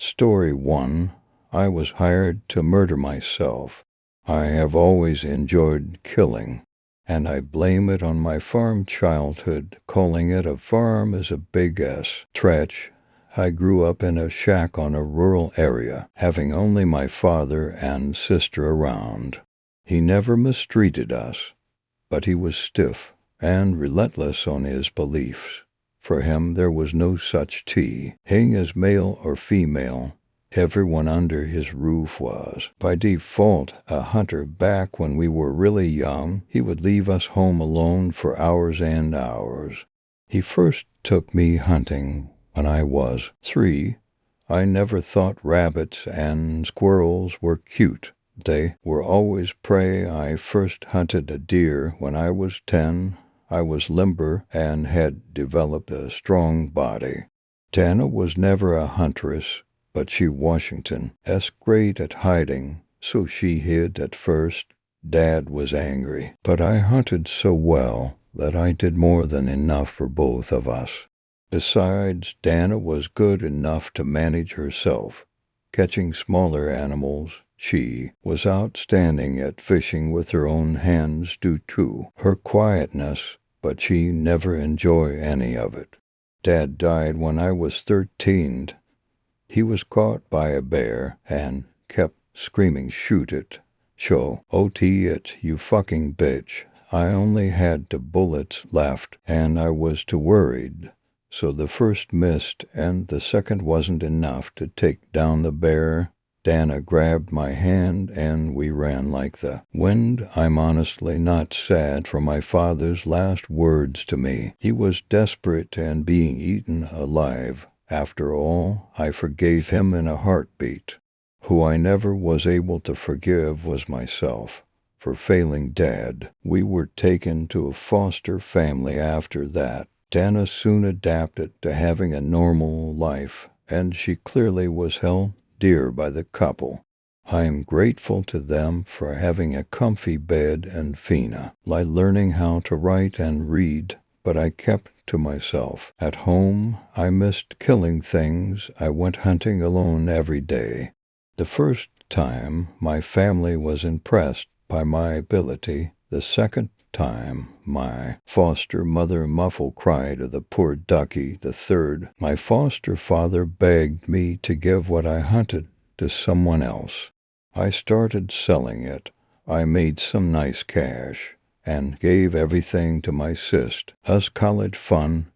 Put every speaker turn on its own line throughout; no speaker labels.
Story 1. I was hired to murder myself. I have always enjoyed killing, and I blame it on my farm childhood. Calling it a farm is a big stretch. I grew up in a shack on a rural area, having only my father and sister around. He never mistreated us, but he was stiff and relentless on his beliefs. For him there was no such thing as male or female. Everyone under his roof was, by default, a hunter. Back when we were really young, he would leave us home alone for hours and hours. He first took me hunting when I was 3. I never thought rabbits and squirrels were cute. They were always prey. I first hunted a deer when I was 10. I was limber and had developed a strong body. Dana was never a huntress, but she Washington's great at hiding, so she hid at first. Dad was angry, but I hunted so well that I did more than enough for both of us. Besides, Dana was good enough to manage herself, catching smaller animals. She was outstanding at fishing with her own hands due to her quietness, but she never enjoyed any of it. Dad died when I was 13. He was caught by a bear and kept screaming, "Shoot it! Show OT it, you fucking bitch!" I only had 2 bullets left, and I was too worried. So the first missed, and the second wasn't enough to take down the bear. Dana grabbed my hand, and we ran like the wind. I'm honestly not sad for my father's last words to me. He was desperate and being eaten alive. After all, I forgave him in a heartbeat. Who I never was able to forgive was myself for failing Dad. We were taken to a foster family after that. Dana soon adapted to having a normal life, and she clearly was held dear by the couple. I am grateful to them for having a comfy bed and Fina, like learning how to write and read, but I kept to myself. At home, I missed killing things. I went hunting alone every day. The first time, my family was impressed by my ability. The second time, my foster mother muffled cried of the poor ducky. The third, my foster father begged me to give what I hunted to someone else. I started selling it. I made some nice cash and gave everything to my sister as college fund.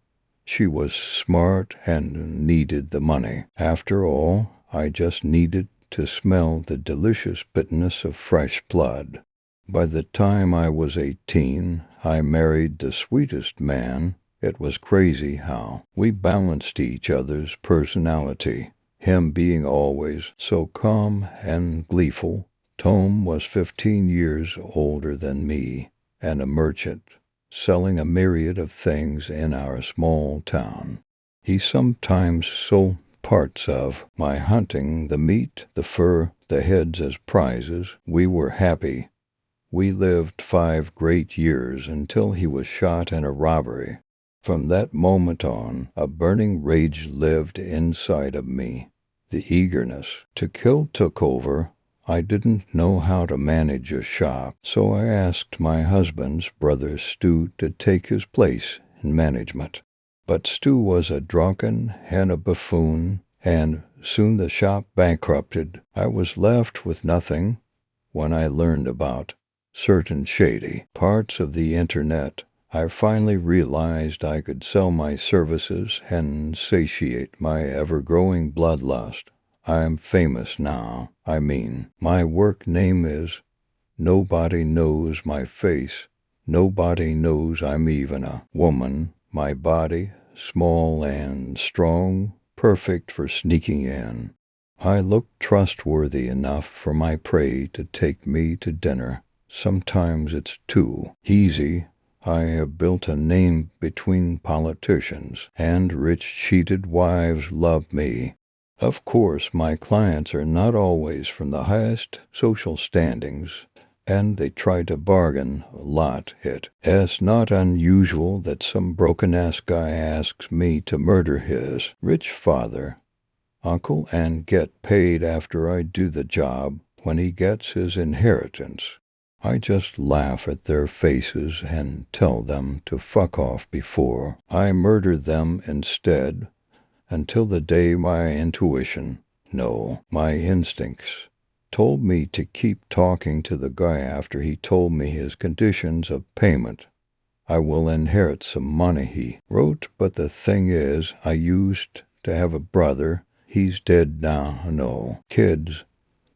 She was smart and needed the money. After all, I just needed to smell the delicious bitterness of fresh blood. By the time I was 18, I married the sweetest man. It was crazy how we balanced each other's personality, him being always so calm and gleeful. Tom was 15 years older than me and a merchant, selling a myriad of things in our small town. He sometimes sold parts of my hunting, the meat, the fur, the heads as prizes. We were happy. We lived 5 great years until he was shot in a robbery. From that moment on, a burning rage lived inside of me. The eagerness to kill took over. I didn't know how to manage a shop, so I asked my husband's brother Stu to take his place in management. But Stu was a drunken and a buffoon, and soon the shop bankrupted. I was left with nothing. When I learned about certain shady parts of the internet, I finally realized I could sell my services and satiate my ever-growing bloodlust. I am famous now. I mean, my work name is nobody knows my face. Nobody knows I'm even a woman. My body, small and strong, perfect for sneaking in. I look trustworthy enough for my prey to take me to dinner. Sometimes it's too easy. I have built a name between politicians, and rich cheated wives love me. Of course, my clients are not always from the highest social standings, and they try to bargain a lot. It's not unusual that some broken-ass guy asks me to murder his rich father. uncle and get paid after I do the job when he gets his inheritance. I just laugh at their faces and tell them to fuck off before I murder them instead, until the day my intuition, no, my instincts, told me to keep talking to the guy after he told me his conditions of payment. I will inherit some money, he wrote, but the thing is, I used to have a brother. He's dead now, no kids,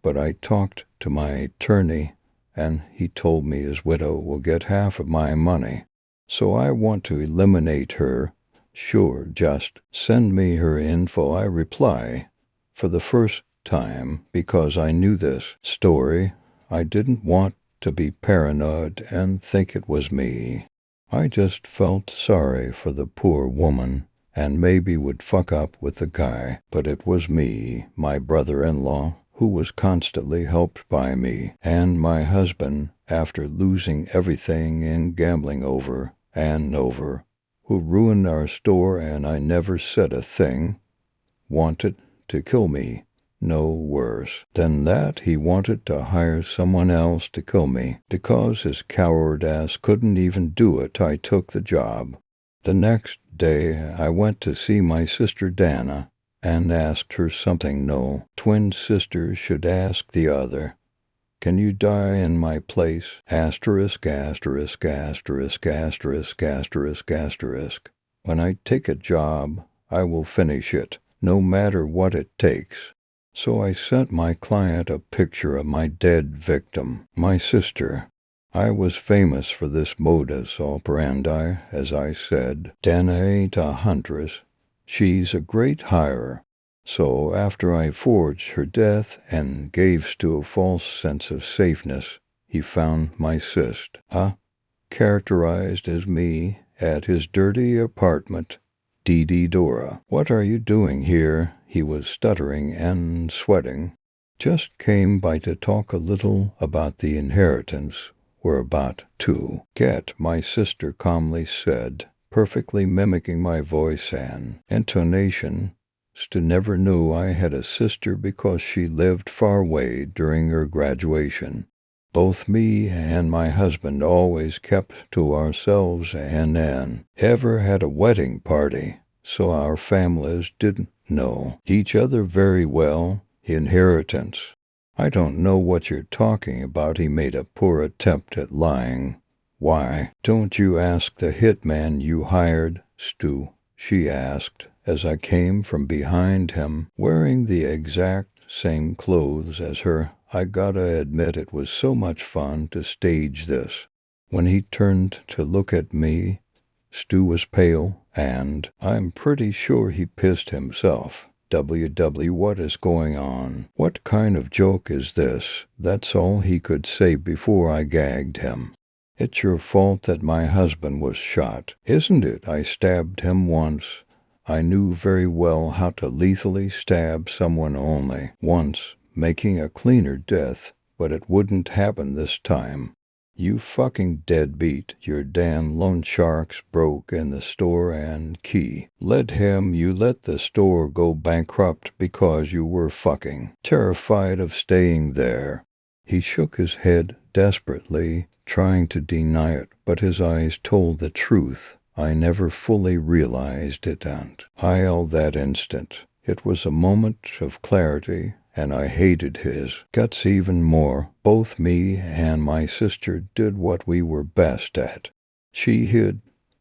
but I talked to my attorney, and he told me his widow will get half of my money. So I want to eliminate her. Sure, just send me her info, I reply. For the first time, because I knew this story, I didn't want to be paranoid and think it was me. I just felt sorry for the poor woman and maybe would fuck up with the guy, but it was me, my brother-in-law, who was constantly helped by me, and my husband, after losing everything in gambling over and over, who ruined our store, and I never said a thing, wanted to kill me. No worse than that, he wanted to hire someone else to kill me. Because his coward ass couldn't even do it, I took the job. The next day, I went to see my sister Dana and asked her something no twin sister should ask the other. Can you die in my place? Asterisk, asterisk, asterisk, asterisk, asterisk, asterisk. When I take a job, I will finish it, no matter what it takes. So I sent my client a picture of my dead victim, my sister. I was famous for this modus operandi, as I said. Dana ain't a huntress. She's a great hirer. So after I forged her death and gave Stu a false sense of safeness, he found my characterized as me, at his dirty apartment. Dee Dora. What are you doing here? He was stuttering and sweating. Just came by to talk a little about the inheritance we're about to get, my sister calmly said, perfectly mimicking my voice and intonation. Stu never knew I had a sister because she lived far away during her graduation. Both me and my husband always kept to ourselves and ever had a wedding party, so our families didn't know each other very well. Inheritance. I don't know what you're talking about. He made a poor attempt at lying. Why don't you ask the hitman you hired, Stu? She asked, as I came from behind him, wearing the exact same clothes as her. I gotta admit it was so much fun to stage this. When he turned to look at me, Stu was pale, and I'm pretty sure he pissed himself. What is going on? What kind of joke is this? That's all he could say before I gagged him. It's your fault that my husband was shot, isn't it? I stabbed him once. I knew very well how to lethally stab someone only once, making a cleaner death, but it wouldn't happen this time. You fucking deadbeat, your damn loan sharks broke in the store and key. You let the store go bankrupt because you were fucking terrified of staying there. He shook his head desperately, trying to deny it, but his eyes told the truth. I never fully realized it until that instant. It was a moment of clarity, and I hated his guts even more. Both me and my sister did what we were best at. She hid,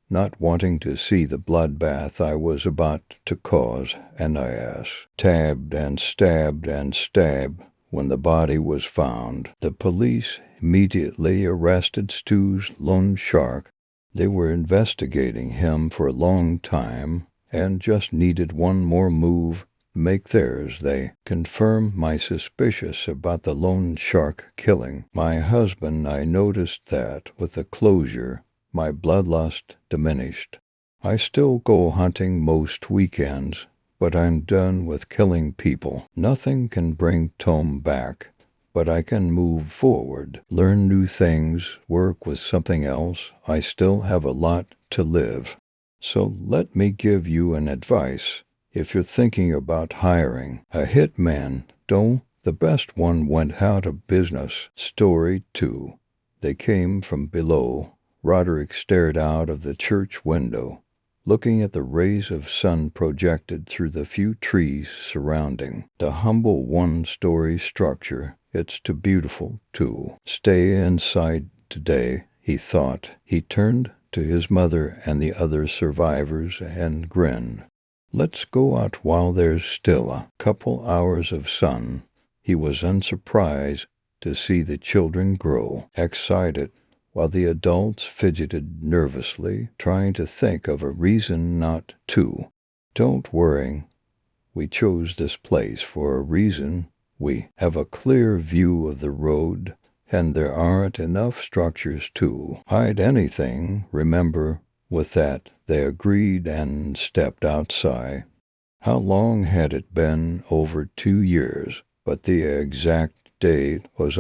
not wanting to see the bloodbath I was about to cause, and I stabbed and stabbed and stabbed. When the body was found, the police immediately arrested Stu's loan shark. They were investigating him for a long time and just needed one more move to make theirs. They confirmed my suspicions about the loan shark killing my husband. I noticed that with the closure, my bloodlust diminished. I still go hunting most weekends, but I'm done with killing people. Nothing can bring Tom back, but I can move forward, learn new things, work with something else. I still have a lot to live. So let me give you an advice. If you're thinking about hiring a hitman, don't. The best one went out of business. Story 2. They came from below. Roderick stared out of the church window, looking at the rays of sun projected through the few trees surrounding the humble one-story structure. It's too beautiful to stay inside today, he thought. He turned to his mother and the other survivors and grinned. Let's go out while there's still a couple hours of sun. He was unsurprised to see the children grow excited, while the adults fidgeted nervously, trying to think of a reason not to. Don't worry. We chose this place for a reason. We have a clear view of the road, and there aren't enough structures to hide anything. Remember, with that, they agreed and stepped outside. How long had it been? Over 2 years, but the exact date was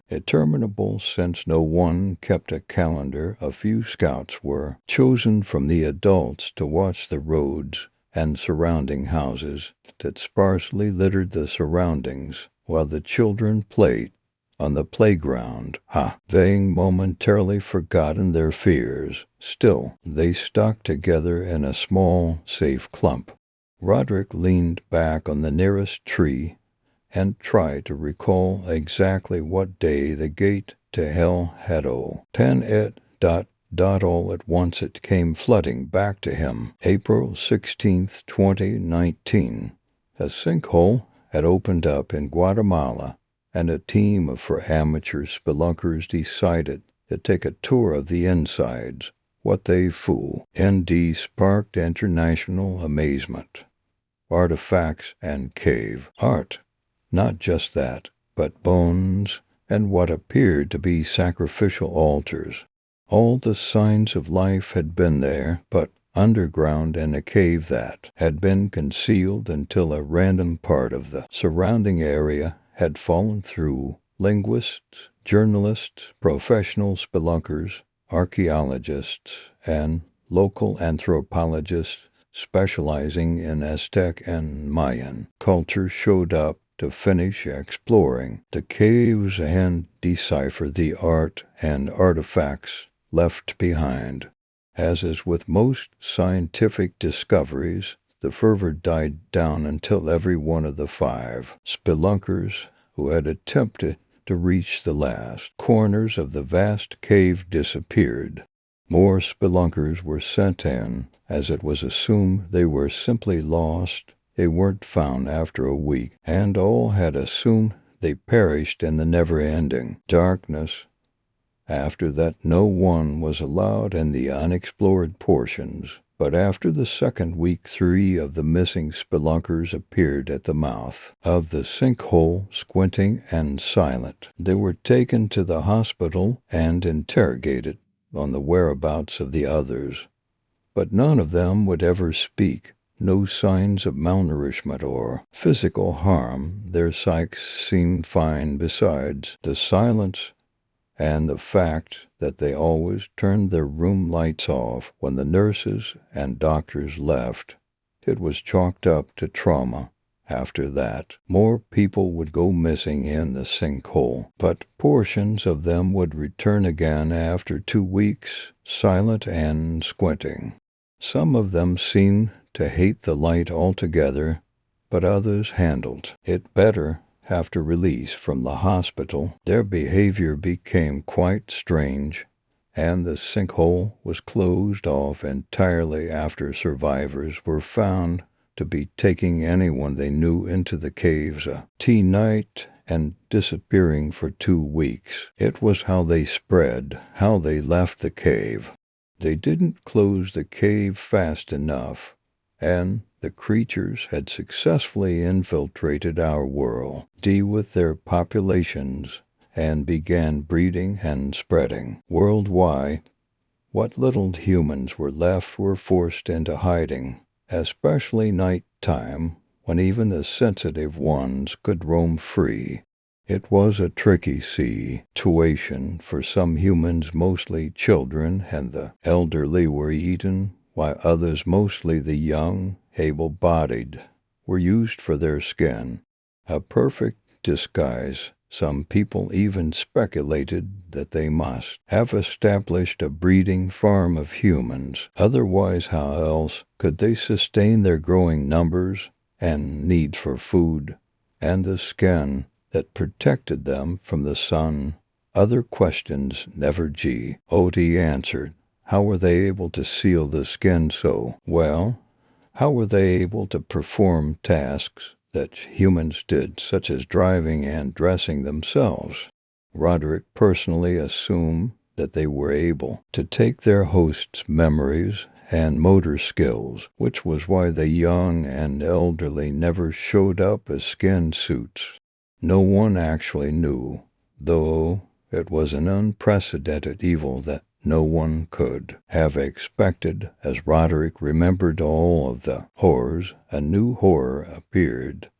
interminable since no one kept a calendar. A few scouts were chosen from the adults to watch the roads and surrounding houses that sparsely littered the surroundings, while the children played on the playground, having momentarily forgotten their fears. Still, they stuck together in a small, safe clump. Roderick leaned back on the nearest tree and tried to recall exactly what day the gate to hell had opened. All at once it came flooding back to him. April 16th, 2019. A sinkhole had opened up in Guatemala, and a team of amateur spelunkers decided to take a tour of the insides. What they fool. ND sparked international amazement. Artifacts and cave art. Not just that, but bones and what appeared to be sacrificial altars. All the signs of life had been there, but underground in a cave that had been concealed until a random part of the surrounding area had fallen through. Linguists, journalists, professional spelunkers, archaeologists, and local anthropologists specializing in Aztec and Mayan culture showed up to finish exploring the caves and decipher the art and artifacts left behind. As is with most scientific discoveries, the fervor died down until every one of the 5 spelunkers who had attempted to reach the last corners of the vast cave disappeared. More spelunkers were sent in, as it was assumed they were simply lost. They weren't found after a week, and all had assumed they perished in the never-ending darkness. After that, no one was allowed in the unexplored portions. But after the second week, 3 of the missing spelunkers appeared at the mouth of the sinkhole, squinting and silent. They were taken to the hospital and interrogated on the whereabouts of the others. But none of them would ever speak. No signs of malnourishment or physical harm. Their psyches seemed fine besides the silence and the fact that they always turned their room lights off when the nurses and doctors left. It was chalked up to trauma. After that, more people would go missing in the sinkhole, but portions of them would return again after 2 weeks, silent and squinting. Some of them seemed to hate the light altogether, but others handled it better. After release from the hospital, their behavior became quite strange, and the sinkhole was closed off entirely after survivors were found to be taking anyone they knew into the caves night and disappearing for 2 weeks. It was how they spread, how they left the cave. They didn't close the cave fast enough, and the creatures had successfully infiltrated our world, with their populations, and began breeding and spreading worldwide. What little humans were left were forced into hiding, especially night time, when even the sensitive ones could roam free. It was a tricky situation. For some humans, mostly children and the elderly, were eaten, while others, mostly the young able-bodied, were used for their skin, a perfect disguise. Some people even speculated that they must have established a breeding farm of humans. Otherwise, how else could they sustain their growing numbers and need for food, and the skin that protected them from the sun? Other questions never Ot answered. How were they able to seal the skin so well? How were they able to perform tasks that humans did, such as driving and dressing themselves? Roderick personally assumed that they were able to take their host's memories and motor skills, which was why the young and elderly never showed up as skin suits. No one actually knew, though it was an unprecedented evil that no one could have expected. As Roderick remembered all of the horrors, a new horror appeared.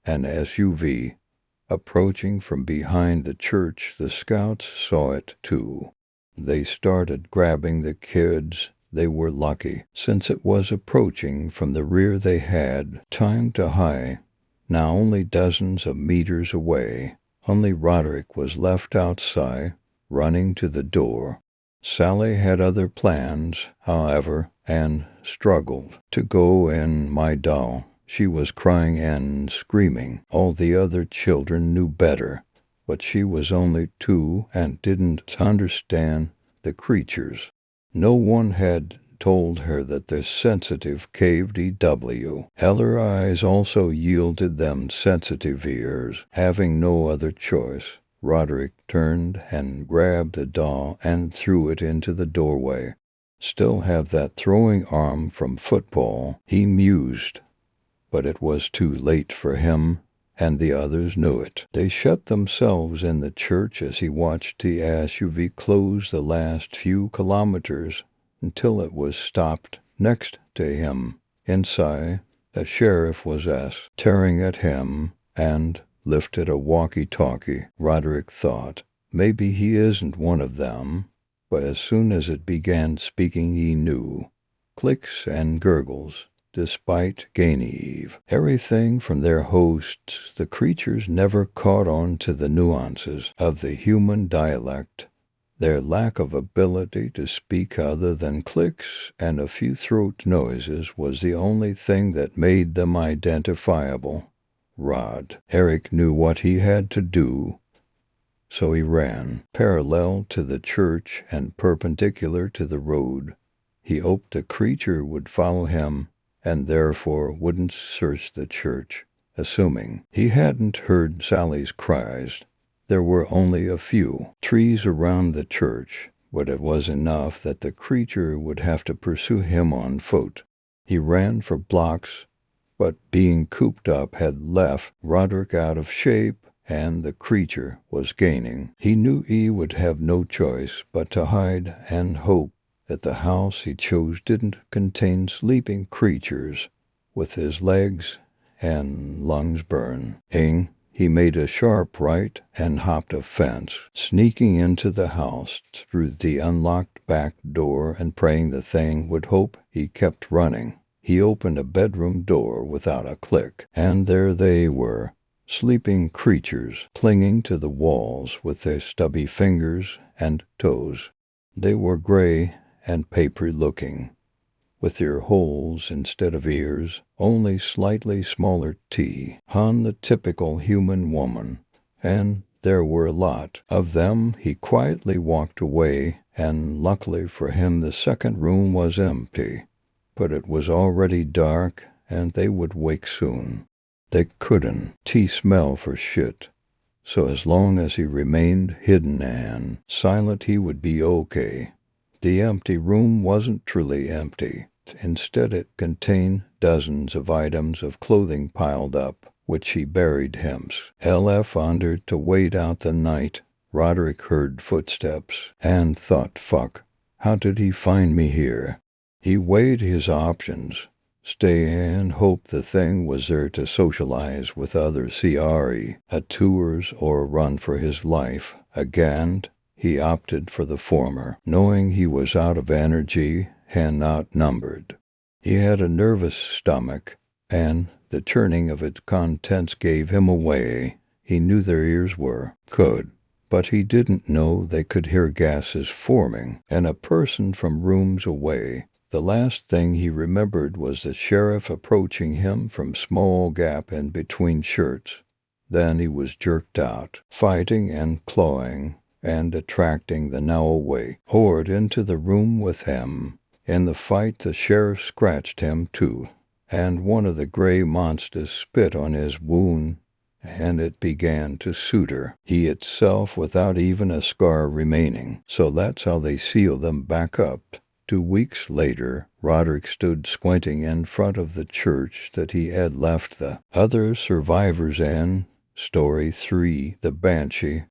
An SUV approaching from behind the church. The scouts saw it too. They started grabbing the kids. They were lucky, since it was approaching from the rear. They had time to hide, now only dozens of meters away. Only Roderick was left outside, running to the door. Sally had other plans, however, and struggled to go in. My doll. She was crying and screaming. All the other children knew better, but she was only 2 and didn't understand the creatures. No one had told her that the sensitive KDW. Her eyes also yielded them sensitive ears. Having no other choice, Roderick turned and grabbed the doll and threw it into the doorway. Still have that throwing arm from football, he mused. But it was too late for him, and the others knew it. They shut themselves in the church as he watched the SUV close the last few kilometers until it was stopped next to him. Inside, the sheriff was staring at him and lifted a walkie-talkie. Roderick thought, maybe he isn't one of them, but as soon as it began speaking he knew. Clicks and gurgles, despite Genevieve. Everything from their hosts, the creatures never caught on to the nuances of the human dialect. Their lack of ability to speak other than clicks and a few throat noises was the only thing that made them identifiable. Eric knew what he had to do, so he ran parallel to the church and perpendicular to the road. He hoped the creature would follow him and therefore wouldn't search the church, assuming he hadn't heard Sally's cries. There were only a few trees around the church, but it was enough that the creature would have to pursue him on foot. He ran for blocks, but being cooped up had left Roderick out of shape, and the creature was gaining. He knew he would have no choice but to hide and hope that the house he chose didn't contain sleeping creatures with his legs and lungs burned. He made a sharp right and hopped a fence, sneaking into the house through the unlocked back door and praying the thing would hope he kept running. He opened a bedroom door without a click, and there they were, sleeping creatures clinging to the walls with their stubby fingers and toes. They were gray and papery-looking, with their holes instead of ears, only slightly smaller teeth on the typical human woman, and there were a lot of them. He quietly walked away, and luckily for him the second room was empty. But it was already dark, and they would wake soon. They couldn't smell for shit, so as long as he remained hidden and silent he would be okay. The empty room wasn't truly empty. Instead it contained dozens of items of clothing piled up, which he buried himself under to wait out the night. Roderick heard footsteps and thought, fuck, how did he find me here? He weighed his options, stay and hope the thing was there to socialize with other tours or run for his life. Again, he opted for the former, knowing he was out of energy and outnumbered. He had a nervous stomach, and the churning of its contents gave him away. He knew their ears could, but he didn't know they could hear gases forming, and a person from rooms away. The last thing he remembered was the sheriff approaching him from small gap in between shirts. Then he was jerked out, fighting and clawing, and attracting the now awake horde into the room with him. In the fight the sheriff scratched him too, and one of the gray monsters spit on his wound, and it began to suture he itself without even a scar remaining. So that's how they sealed them back up. 2 weeks later, Roderick stood squinting in front of the church that he had left the other survivors in. Story 3, The Banshee.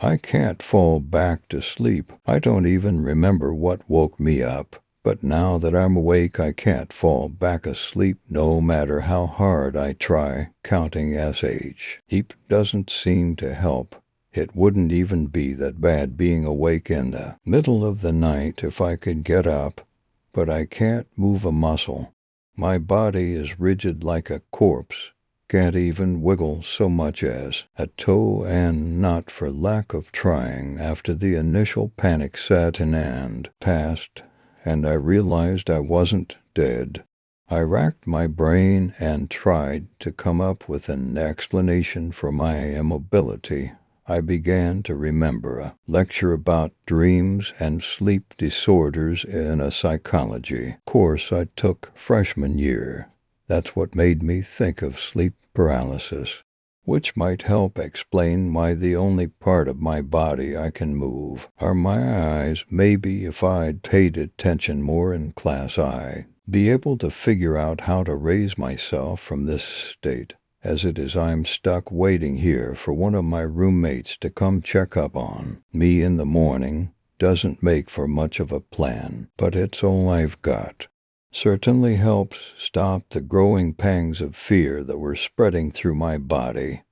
I can't fall back to sleep. I don't even remember what woke me up. But now that I'm awake, I can't fall back asleep no matter how hard I try. Counting SH. Heap doesn't seem to help. It wouldn't even be that bad being awake in the middle of the night if I could get up, but I can't move a muscle. My body is rigid like a corpse, can't even wiggle so much as a toe, and not for lack of trying. After the initial panic set in and passed, and I realized I wasn't dead, I racked my brain and tried to come up with an explanation for my immobility. I began to remember a lecture about dreams and sleep disorders in a psychology course I took freshman year. That's what made me think of sleep paralysis, which might help explain why the only part of my body I can move are my eyes. Maybe if I'd paid attention more in class, I'd be able to figure out how to raise myself from this state. As it is, I'm stuck waiting here for one of my roommates to come check up on me in the morning. Doesn't make for much of a plan, but it's all I've got. Certainly helps stop the growing pangs of fear that were spreading through my body.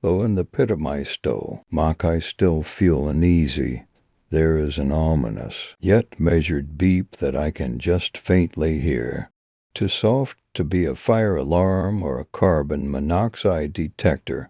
Though in the pit of my stomach I still feel uneasy. There is an ominous, yet measured beep that I can just faintly hear. Too soft to be a fire alarm or a carbon monoxide detector,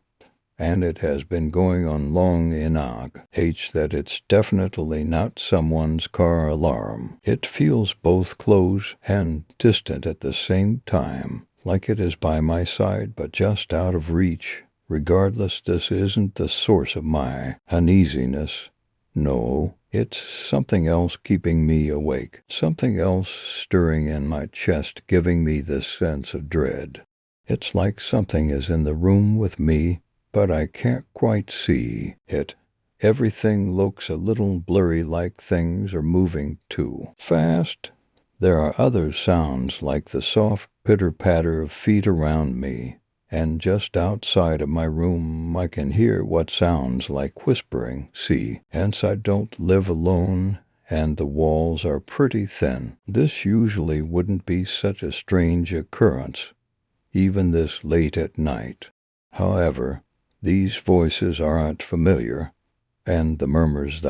and it has been going on long enough that it's definitely not someone's car alarm. It feels both close and distant at the same time, like it is by my side but just out of reach. Regardless, this isn't the source of my uneasiness. No, it's something else keeping me awake, something else stirring in my chest, giving me this sense of dread. It's like something is in the room with me, but I can't quite see it. Everything looks a little blurry, like things are moving too fast. There are other sounds like the soft pitter-patter of feet around me, and just outside of my room I can hear what sounds like whispering. Hence I don't live alone, and the walls are pretty thin. This usually wouldn't be such a strange occurrence, even this late at night. However, these voices aren't familiar, and the murmurs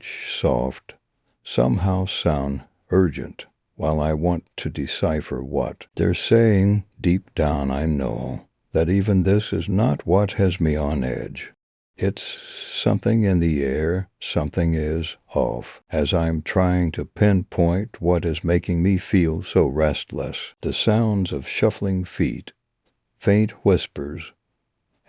soft somehow sound urgent. While I want to decipher what they're saying, deep down I know that even this is not what has me on edge. It's something in the air, something is off, as I'm trying to pinpoint what is making me feel so restless. The sounds of shuffling feet, faint whispers,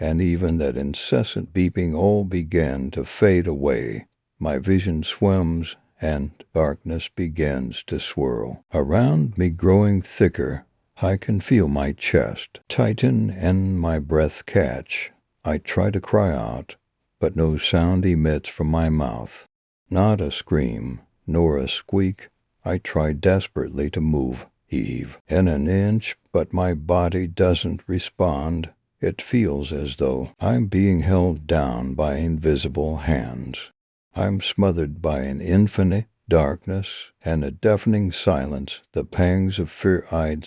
and even that incessant beeping all begin to fade away. My vision swims, and darkness begins to swirl around me, growing thicker. I can feel my chest tighten and my breath catch. I try to cry out, but no sound emits from my mouth. Not a scream, nor a squeak. I try desperately to move, heave in an inch, but my body doesn't respond. It feels as though I'm being held down by invisible hands. I'm smothered by an infinite darkness and a deafening silence. The pangs of fear I'd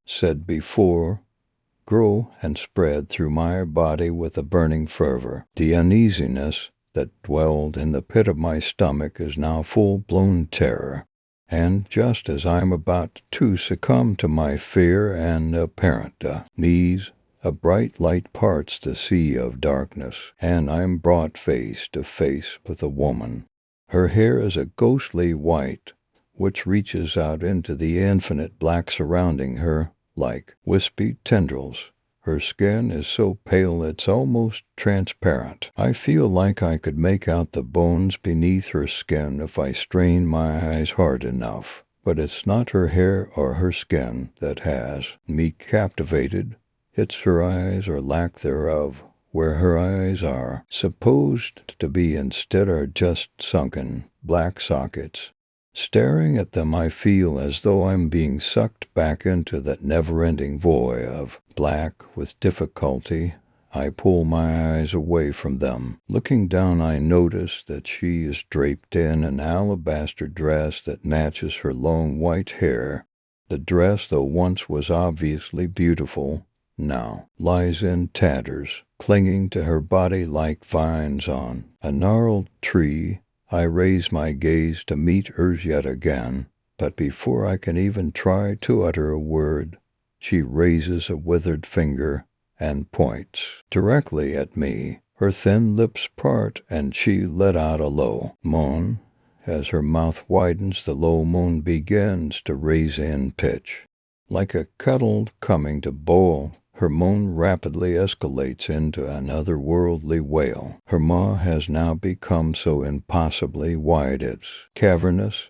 said before, grow and spread through my body with a burning fervor. The uneasiness that dwelled in the pit of my stomach is now full-blown terror. And just as I'm about to succumb to my fear and apparent knees, a bright light parts the sea of darkness, and I'm brought face to face with a woman. Her hair is a ghostly white, which reaches out into the infinite black surrounding her like wispy tendrils. Her skin is so pale it's almost transparent. I feel like I could make out the bones beneath her skin if I strained my eyes hard enough. But it's not her hair or her skin that has me captivated. It's her eyes or lack thereof. Where her eyes are supposed to be instead are just sunken black sockets. Staring at them, I feel as though I'm being sucked back into that never-ending void of black. With difficulty, I pull my eyes away from them. Looking down, I notice that she is draped in an alabaster dress that matches her long white hair. The dress, though once was obviously beautiful, now lies in tatters, clinging to her body like vines on a gnarled tree. I raise my gaze to meet hers yet again, but before I can even try to utter a word, she raises a withered finger and points directly at me. Her thin lips part, and she let out a low moan. As her mouth widens, the low moan begins to raise in pitch. Like a kettle coming to boil, her moan rapidly escalates into an otherworldly wail. Her maw has now become so impossibly wide it's cavernous.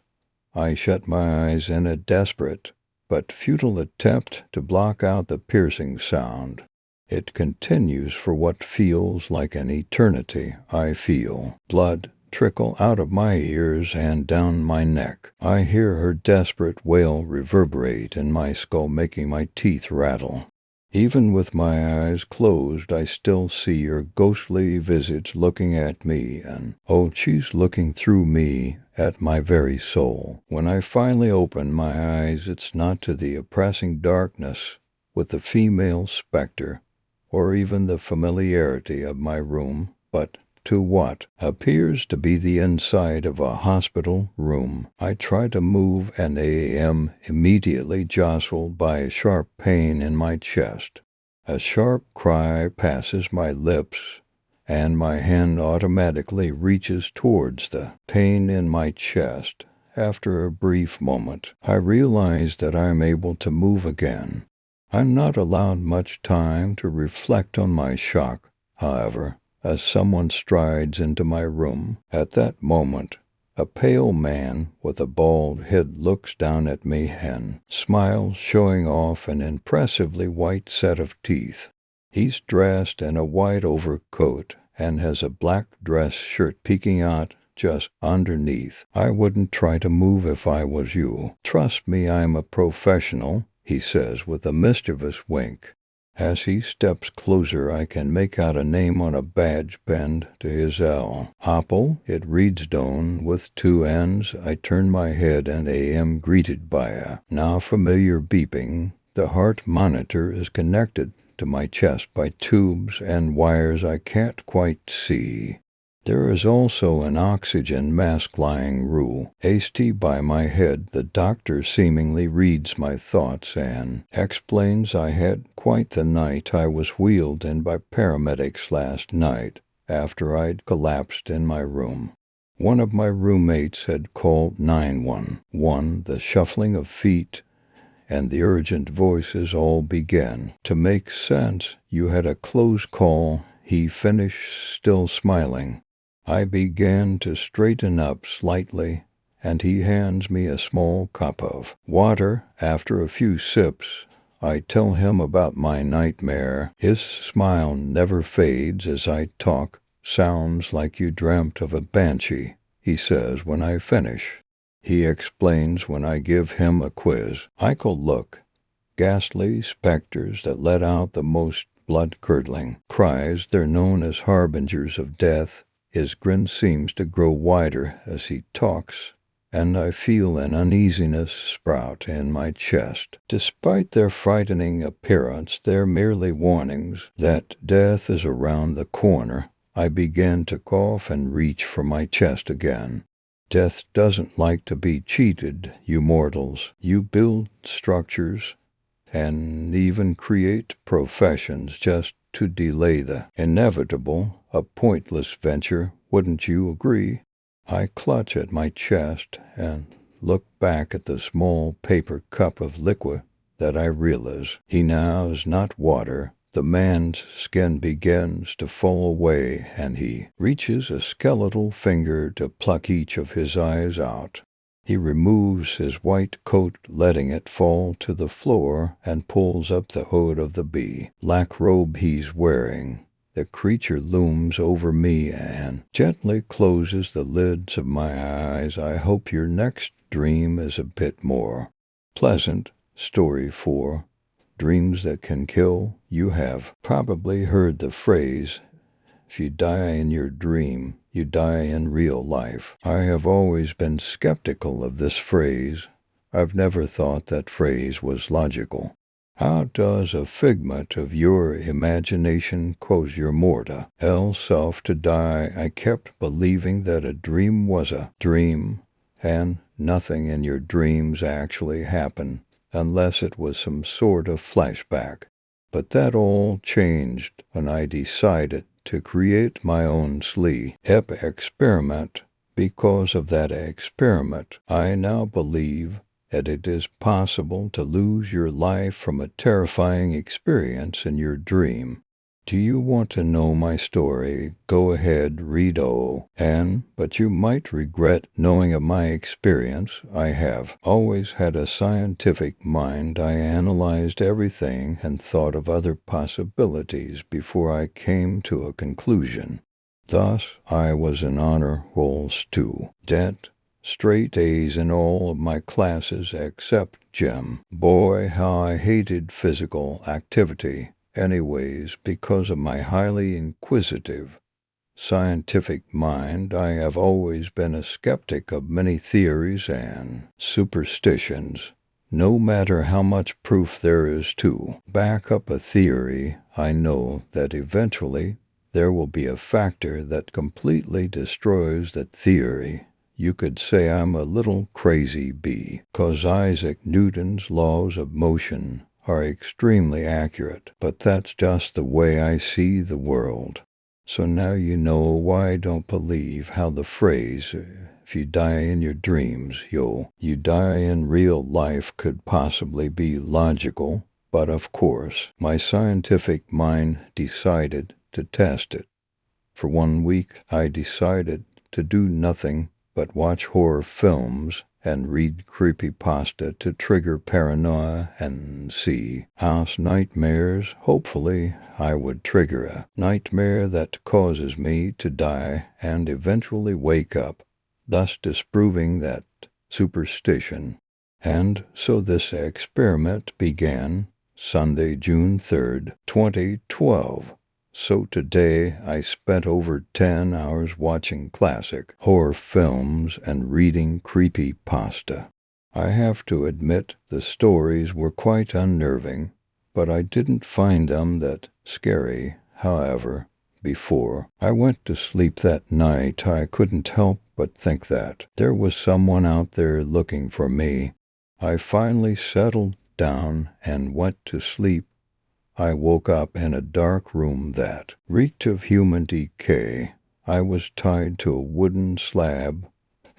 I shut my eyes in a desperate but futile attempt to block out the piercing sound. It continues for what feels like an eternity. I feel blood trickle out of my ears and down my neck. I hear her desperate wail reverberate in my skull, making my teeth rattle. Even with my eyes closed, I still see her ghostly visage looking at me, and oh, she's looking through me at my very soul. When I finally open my eyes, it's not to the oppressing darkness with the female specter, or even the familiarity of my room, but to what appears to be the inside of a hospital room. I try to move and am immediately jostled by a sharp pain in my chest. A sharp cry passes my lips, and my hand automatically reaches towards the pain in my chest. After a brief moment, I realize that I am able to move again. I'm not allowed much time to reflect on my shock, however, as someone strides into my room. At that moment, a pale man with a bald head looks down at me and smiles, showing off an impressively white set of teeth. He's dressed in a white overcoat and has a black dress shirt peeking out just underneath. I wouldn't try to move if I was you. Trust me, I'm a professional, he says with a mischievous wink. As he steps closer, I can make out a name on a badge pinned to his L. Opel, it reads Doan with two N's. I turn my head and am greeted by a now familiar beeping. The heart monitor is connected to my chest by tubes and wires I can't quite see. There is also an oxygen mask lying hasty by my head. The doctor seemingly reads my thoughts and explains I had quite the night. I was wheeled in by paramedics last night after I'd collapsed in my room. One of my roommates had called 911. The shuffling of feet and the urgent voices all began to make sense. You had a close call, he finished, still smiling. I began to straighten up slightly, and he hands me a small cup of water. After a few sips, I tell him about my nightmare. His smile never fades as I talk. Sounds like you dreamt of a banshee, he says when I finish. He explains when I give him a quiz. I could look. Ghastly specters that let out the most blood-curdling cries. They're known as harbingers of death. His grin seems to grow wider as he talks, and I feel an uneasiness sprout in my chest. Despite their frightening appearance, they're merely warnings that death is around the corner. I begin to cough and reach for my chest again. Death doesn't like to be cheated, you mortals. You build structures and even create professions just to delay the inevitable, a pointless venture, wouldn't you agree? I clutch at my chest and look back at the small paper cup of liquid that I realize he now is not water. The man's skin begins to fall away, and he reaches a skeletal finger to pluck each of his eyes out. He removes his white coat, letting it fall to the floor, and pulls up the hood of the black robe he's wearing. The creature looms over me and gently closes the lids of my eyes. I hope your next dream is a bit more pleasant. Story 4. Dreams that can kill. You have probably heard the phrase, if you die in your dream, you die in real life. I have always been skeptical of this phrase. I've never thought that phrase was logical. How does a figment of your imagination cause your mortal self to die? I kept believing that a dream was a dream, and nothing in your dreams actually happened, unless it was some sort of flashback. But that all changed when I decided to create my own sleep experiment. Because of that experiment, I now believe that it is possible to lose your life from a terrifying experience in your dream. Do you want to know my story? Go ahead, read but you might regret knowing of my experience. I have always had a scientific mind. I analyzed everything and thought of other possibilities before I came to a conclusion. Thus, I was in honor roll student, straight A's in all of my classes except gym. Boy, how I hated physical activity. Anyways, because of my highly inquisitive, scientific mind, I have always been a skeptic of many theories and superstitions. No matter how much proof there is to back up a theory, I know that eventually there will be a factor that completely destroys that theory. You could say I'm a little crazy because Isaac Newton's laws of motion are extremely accurate, but that's just the way I see the world. So now you know why I don't believe how the phrase, if you die in your dreams, you die in real life could possibly be logical. But of course, my scientific mind decided to test it. For 1 week, I decided to do nothing but watch horror films and read creepypasta to trigger paranoia and see house nightmares. Hopefully, I would trigger a nightmare that causes me to die and eventually wake up, thus disproving that superstition. And so this experiment began Sunday, June 3rd, 2012. So today I spent over 10 hours watching classic horror films and reading creepypasta. I have to admit the stories were quite unnerving, but I didn't find them that scary. However, before I went to sleep that night, I couldn't help but think that there was someone out there looking for me. I finally settled down and went to sleep. I woke up in a dark room that reeked of human decay. I was tied to a wooden slab,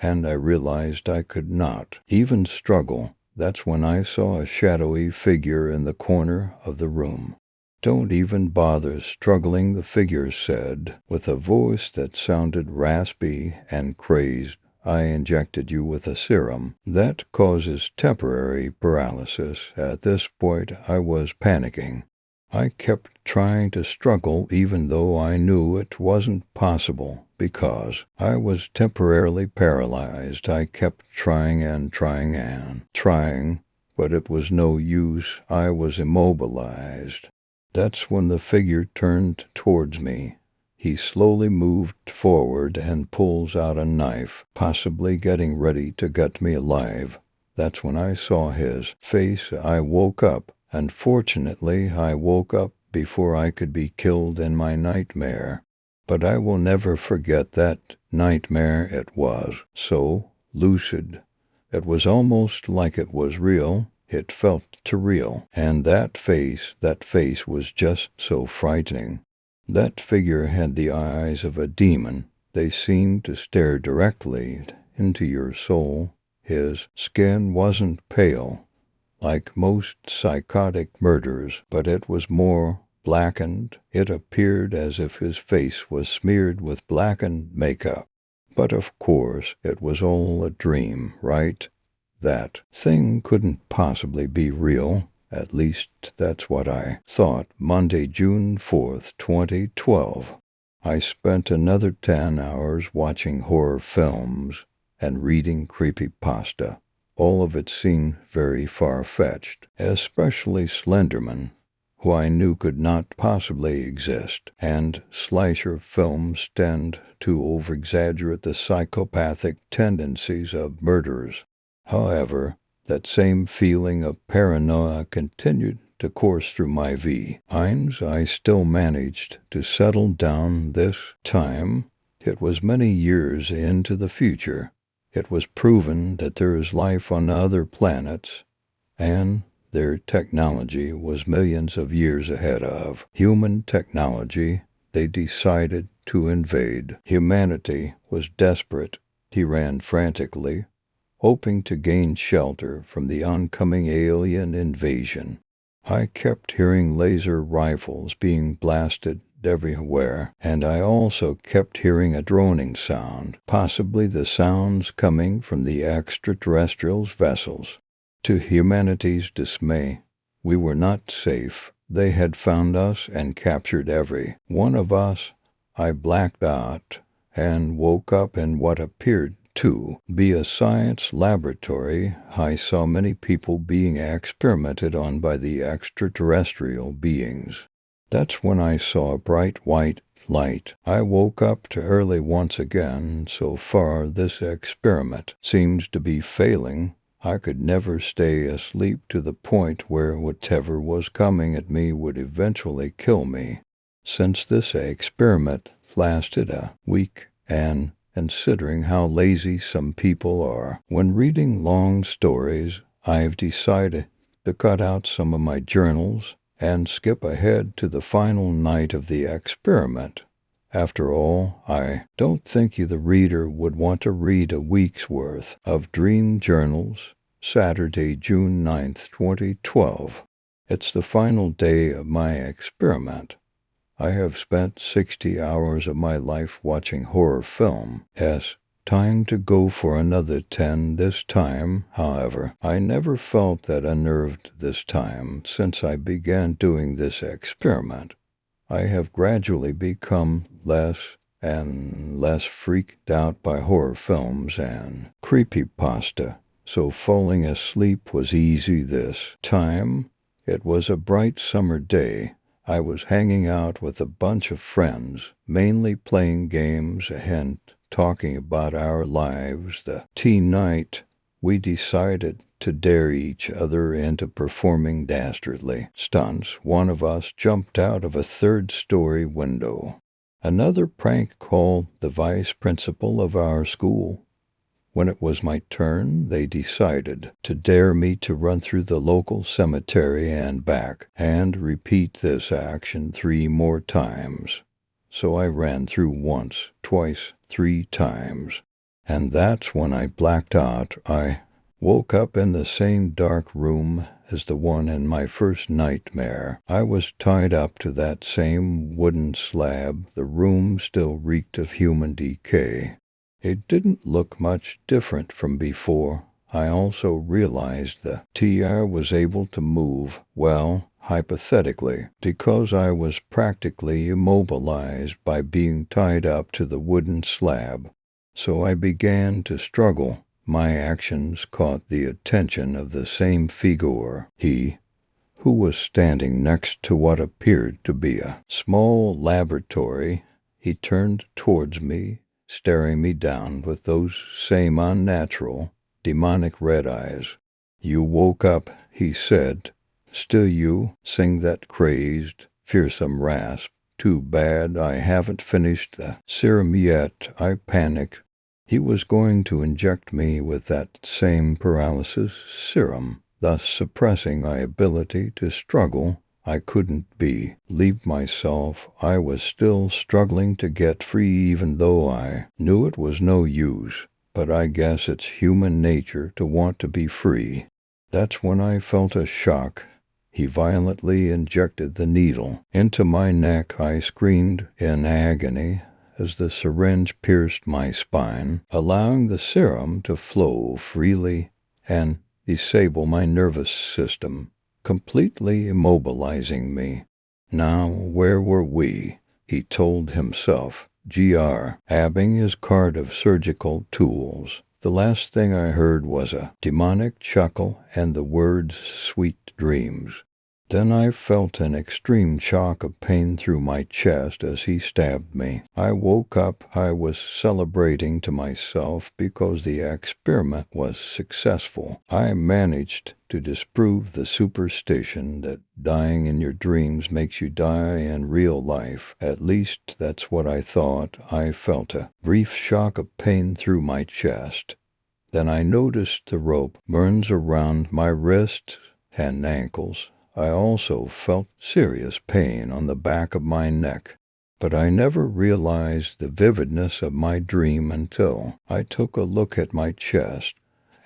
and I realized I could not even struggle. That's when I saw a shadowy figure in the corner of the room. "Don't even bother struggling," the figure said, with a voice that sounded raspy and crazed. "I injected you with a serum that causes temporary paralysis." At this point, I was panicking. I kept trying to struggle even though I knew it wasn't possible because I was temporarily paralyzed. I kept trying, but it was no use. I was immobilized. That's when the figure turned towards me. He slowly moved forward and pulls out a knife, possibly getting ready to gut me alive. That's when I saw his face. I woke up. Unfortunately, I woke up before I could be killed in my nightmare. But I will never forget that nightmare it was, so lucid. It was almost like it was real. It felt too real. And that face was just so frightening. That figure had the eyes of a demon. They seemed to stare directly into your soul. His skin wasn't pale, like most psychotic murderers, but it was more blackened. It appeared as if his face was smeared with blackened makeup. But of course, it was all a dream, right? That thing couldn't possibly be real. At least that's what I thought. Monday, June 4th, 2012. I spent another 10 hours watching horror films and reading creepypasta. All of it seemed very far-fetched, especially Slenderman, who I knew could not possibly exist, and slasher films tend to over-exaggerate the psychopathic tendencies of murderers. However, that same feeling of paranoia continued to course through my veins. I still managed to settle down this time. It was many years into the future. It was proven that there is life on other planets, and their technology was millions of years ahead of human technology. They decided to invade. Humanity was desperate. He ran frantically, hoping to gain shelter from the oncoming alien invasion. I kept hearing laser rifles being blasted everywhere, and I also kept hearing a droning sound, possibly the sounds coming from the extraterrestrials' vessels. To humanity's dismay, we were not safe. They had found us and captured every one of us. I blacked out and woke up in what appeared to be a science laboratory. I saw many people being experimented on by the extraterrestrial beings. That's when I saw a bright white light. I woke up too early once again. So far, this experiment seems to be failing. I could never stay asleep to the point where whatever was coming at me would eventually kill me. Since this experiment lasted a week, and considering how lazy some people are when reading long stories, I've decided to cut out some of my journals and skip ahead to the final night of the experiment. After all, I don't think the reader would want to read a week's worth of dream journals. Saturday, June 9th, 2012. It's the final day of my experiment. I have spent 60 hours of my life watching horror film. Time to go for another 10 this time. However, I never felt that unnerved this time since I began doing this experiment. I have gradually become less and less freaked out by horror films and creepypasta, so falling asleep was easy this time. It was a bright summer day. I was hanging out with a bunch of friends, mainly playing games and talking about our lives. The teen night, we decided to dare each other into performing dastardly stunts. One of us jumped out of a third-story window. Another prank called the vice principal of our school. When it was my turn, they decided to dare me to run through the local cemetery and back, and repeat this action 3 more times. So I ran through once, twice, 3 times, and that's when I blacked out. I woke up in the same dark room as the one in my first nightmare. I was tied up to that same wooden slab. The room still reeked of human decay. It didn't look much different from before. I also realized the TR was able to move, well, hypothetically, because I was practically immobilized by being tied up to the wooden slab. So I began to struggle. My actions caught the attention of the same figure, he, who was standing next to what appeared to be a small laboratory. He turned towards me, staring me down with those same unnatural, demonic red eyes. "You woke up," he said. "Still you sing that crazed, fearsome rasp. Too bad I haven't finished the serum yet, I panicked. He was going to inject me with that same paralysis serum, thus suppressing my ability to struggle. I couldn't believe myself. I was still struggling to get free even though I knew it was no use. But I guess it's human nature to want to be free. That's when I felt a shock. He violently injected the needle into my neck. I screamed in agony as the syringe pierced my spine, allowing the serum to flow freely and disable my nervous system, completely immobilizing me. Now, where were we? He told himself, grabbing his cart of surgical tools. The last thing I heard was a demonic chuckle and the words "sweet dreams." Then I felt an extreme shock of pain through my chest as he stabbed me. I woke up. I was celebrating to myself because the experiment was successful. I managed to disprove the superstition that dying in your dreams makes you die in real life. At least that's what I thought. I felt a brief shock of pain through my chest. Then I noticed the rope burns around my wrists and ankles. I also felt serious pain on the back of my neck, but I never realized the vividness of my dream until I took a look at my chest,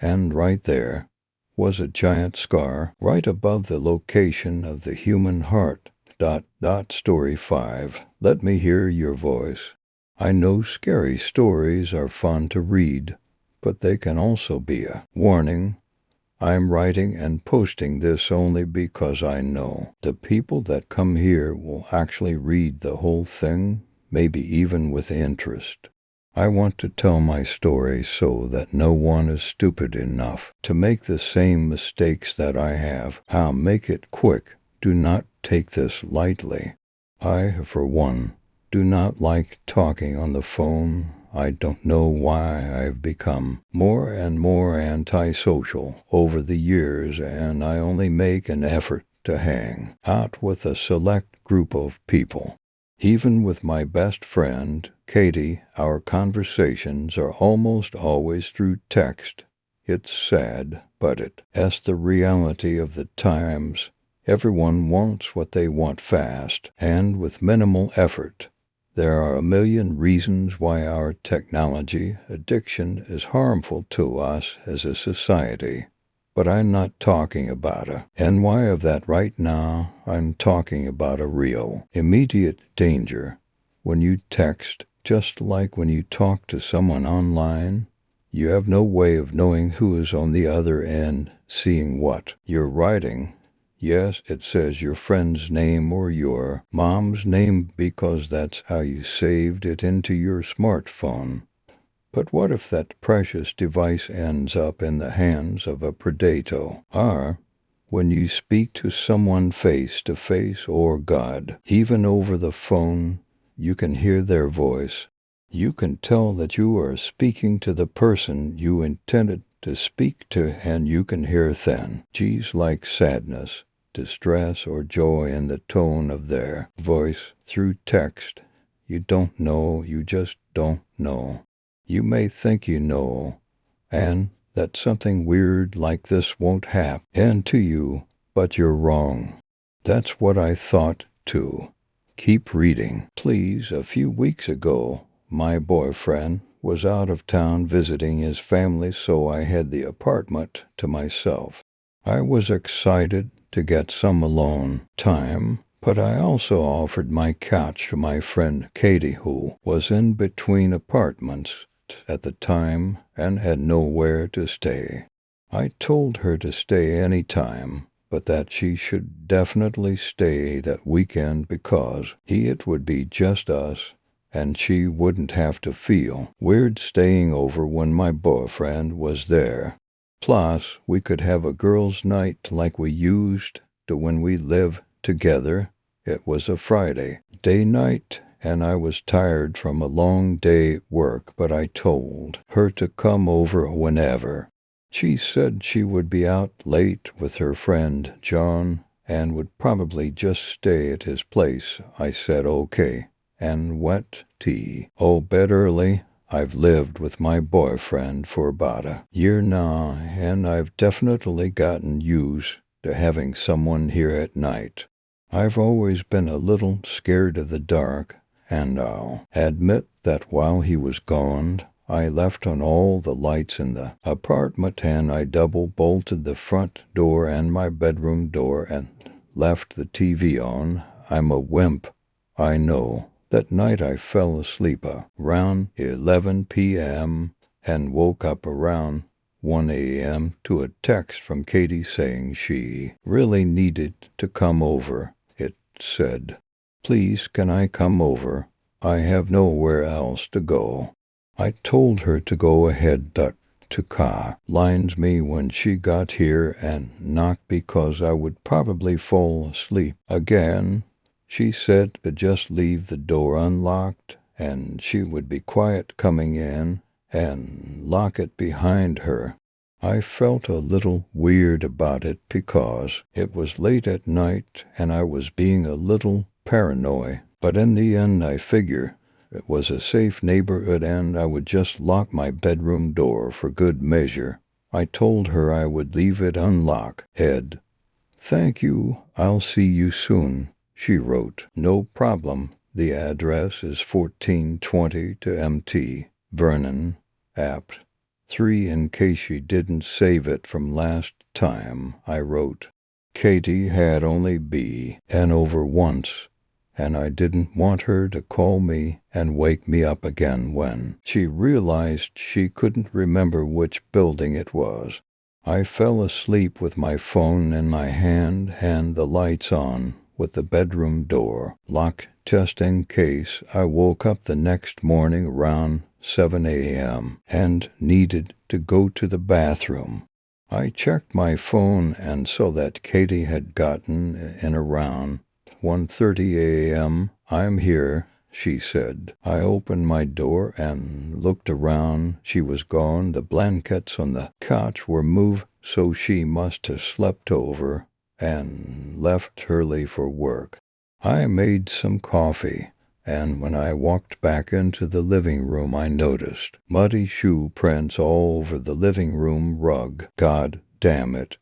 and right there was a giant scar right above the location of the human heart. Story 5. Let me hear your voice. I know scary stories are fun to read, but they can also be a warning. I'm writing and posting this only because I know the people that come here will actually read the whole thing, maybe even with interest. I want to tell my story so that no one is stupid enough to make the same mistakes that I have. I'll make it quick. Do not take this lightly. I, for one, do not like talking on the phone. I don't know why I've become more and more antisocial over the years, and I only make an effort to hang out with a select group of people. Even with my best friend, Katie, our conversations are almost always through text. It's sad, but it's the reality of the times. Everyone wants what they want fast and with minimal effort. There are a million reasons why our technology addiction is harmful to us as a society. But I'm not talking about and why of that right now. I'm talking about a real, immediate danger. When you text, just like when you talk to someone online, you have no way of knowing who is on the other end, seeing what you're writing. Yes, it says your friend's name or your mom's name because that's how you saved it into your smartphone. But what if that precious device ends up in the hands of a predator? Or when you speak to someone face to face or God, even over the phone, you can hear their voice. You can tell that you are speaking to the person you intended to speak to, and you can hear thin G's like sadness, distress, or joy in the tone of their voice through text. You don't know, you just don't know. You may think you know, and that something weird like this won't happen to you, but you're wrong. That's what I thought, too. Keep reading, please. A few weeks ago, my boyfriend was out of town visiting his family, so I had the apartment to myself. I was excited to get some alone time, but I also offered my couch to my friend Katie, who was in between apartments at the time and had nowhere to stay. I told her to stay any time, but that she should definitely stay that weekend because it would be just us, and she wouldn't have to feel weird staying over when my boyfriend was there. Plus, we could have a girls' night like we used to when we lived together. It was a Friday day night, and I was tired from a long day at work, but I told her to come over whenever. She said she would be out late with her friend John, and would probably just stay at his place. I said okay. And wet tea. Oh, bed early. I've lived with my boyfriend for about a year now, and I've definitely gotten used to having someone here at night. I've always been a little scared of the dark, and I'll admit that while he was gone, I left on all the lights in the apartment, and I double-bolted the front door and my bedroom door and left the TV on. I'm a wimp, I know. That night I fell asleep around 11 p.m. and woke up around 1 a.m. to a text from Katie saying she really needed to come over. It said, "Please, can I come over? I have nowhere else to go." I told her to go ahead, to car lines me when she got here and knock because I would probably fall asleep again. She said to just leave the door unlocked and she would be quiet coming in and lock it behind her. I felt a little weird about it because it was late at night and I was being a little paranoid, but in the end I figure it was a safe neighborhood and I would just lock my bedroom door for good measure. I told her I would leave it unlocked. Ed, "Thank you. I'll see you soon," she wrote. "No problem. The address is 1420 to MT, Vernon, Apt. 3 in case she didn't save it from last time," I wrote. Katie had only been over once, and I didn't want her to call me and wake me up again when she realized she couldn't remember which building it was. I fell asleep with my phone in my hand and the lights on, with the bedroom door locked just in case I woke up the next morning around 7 a.m. and needed to go to the bathroom. I checked my phone and saw that Katie had gotten in around 1:30 a.m. "I'm here," she said. I opened my door and looked around. She was gone. The blankets on the couch were moved, so she must have slept over and left early for work. I made some coffee, and when I walked back into the living room, I noticed muddy shoe prints all over the living room rug. God damn it,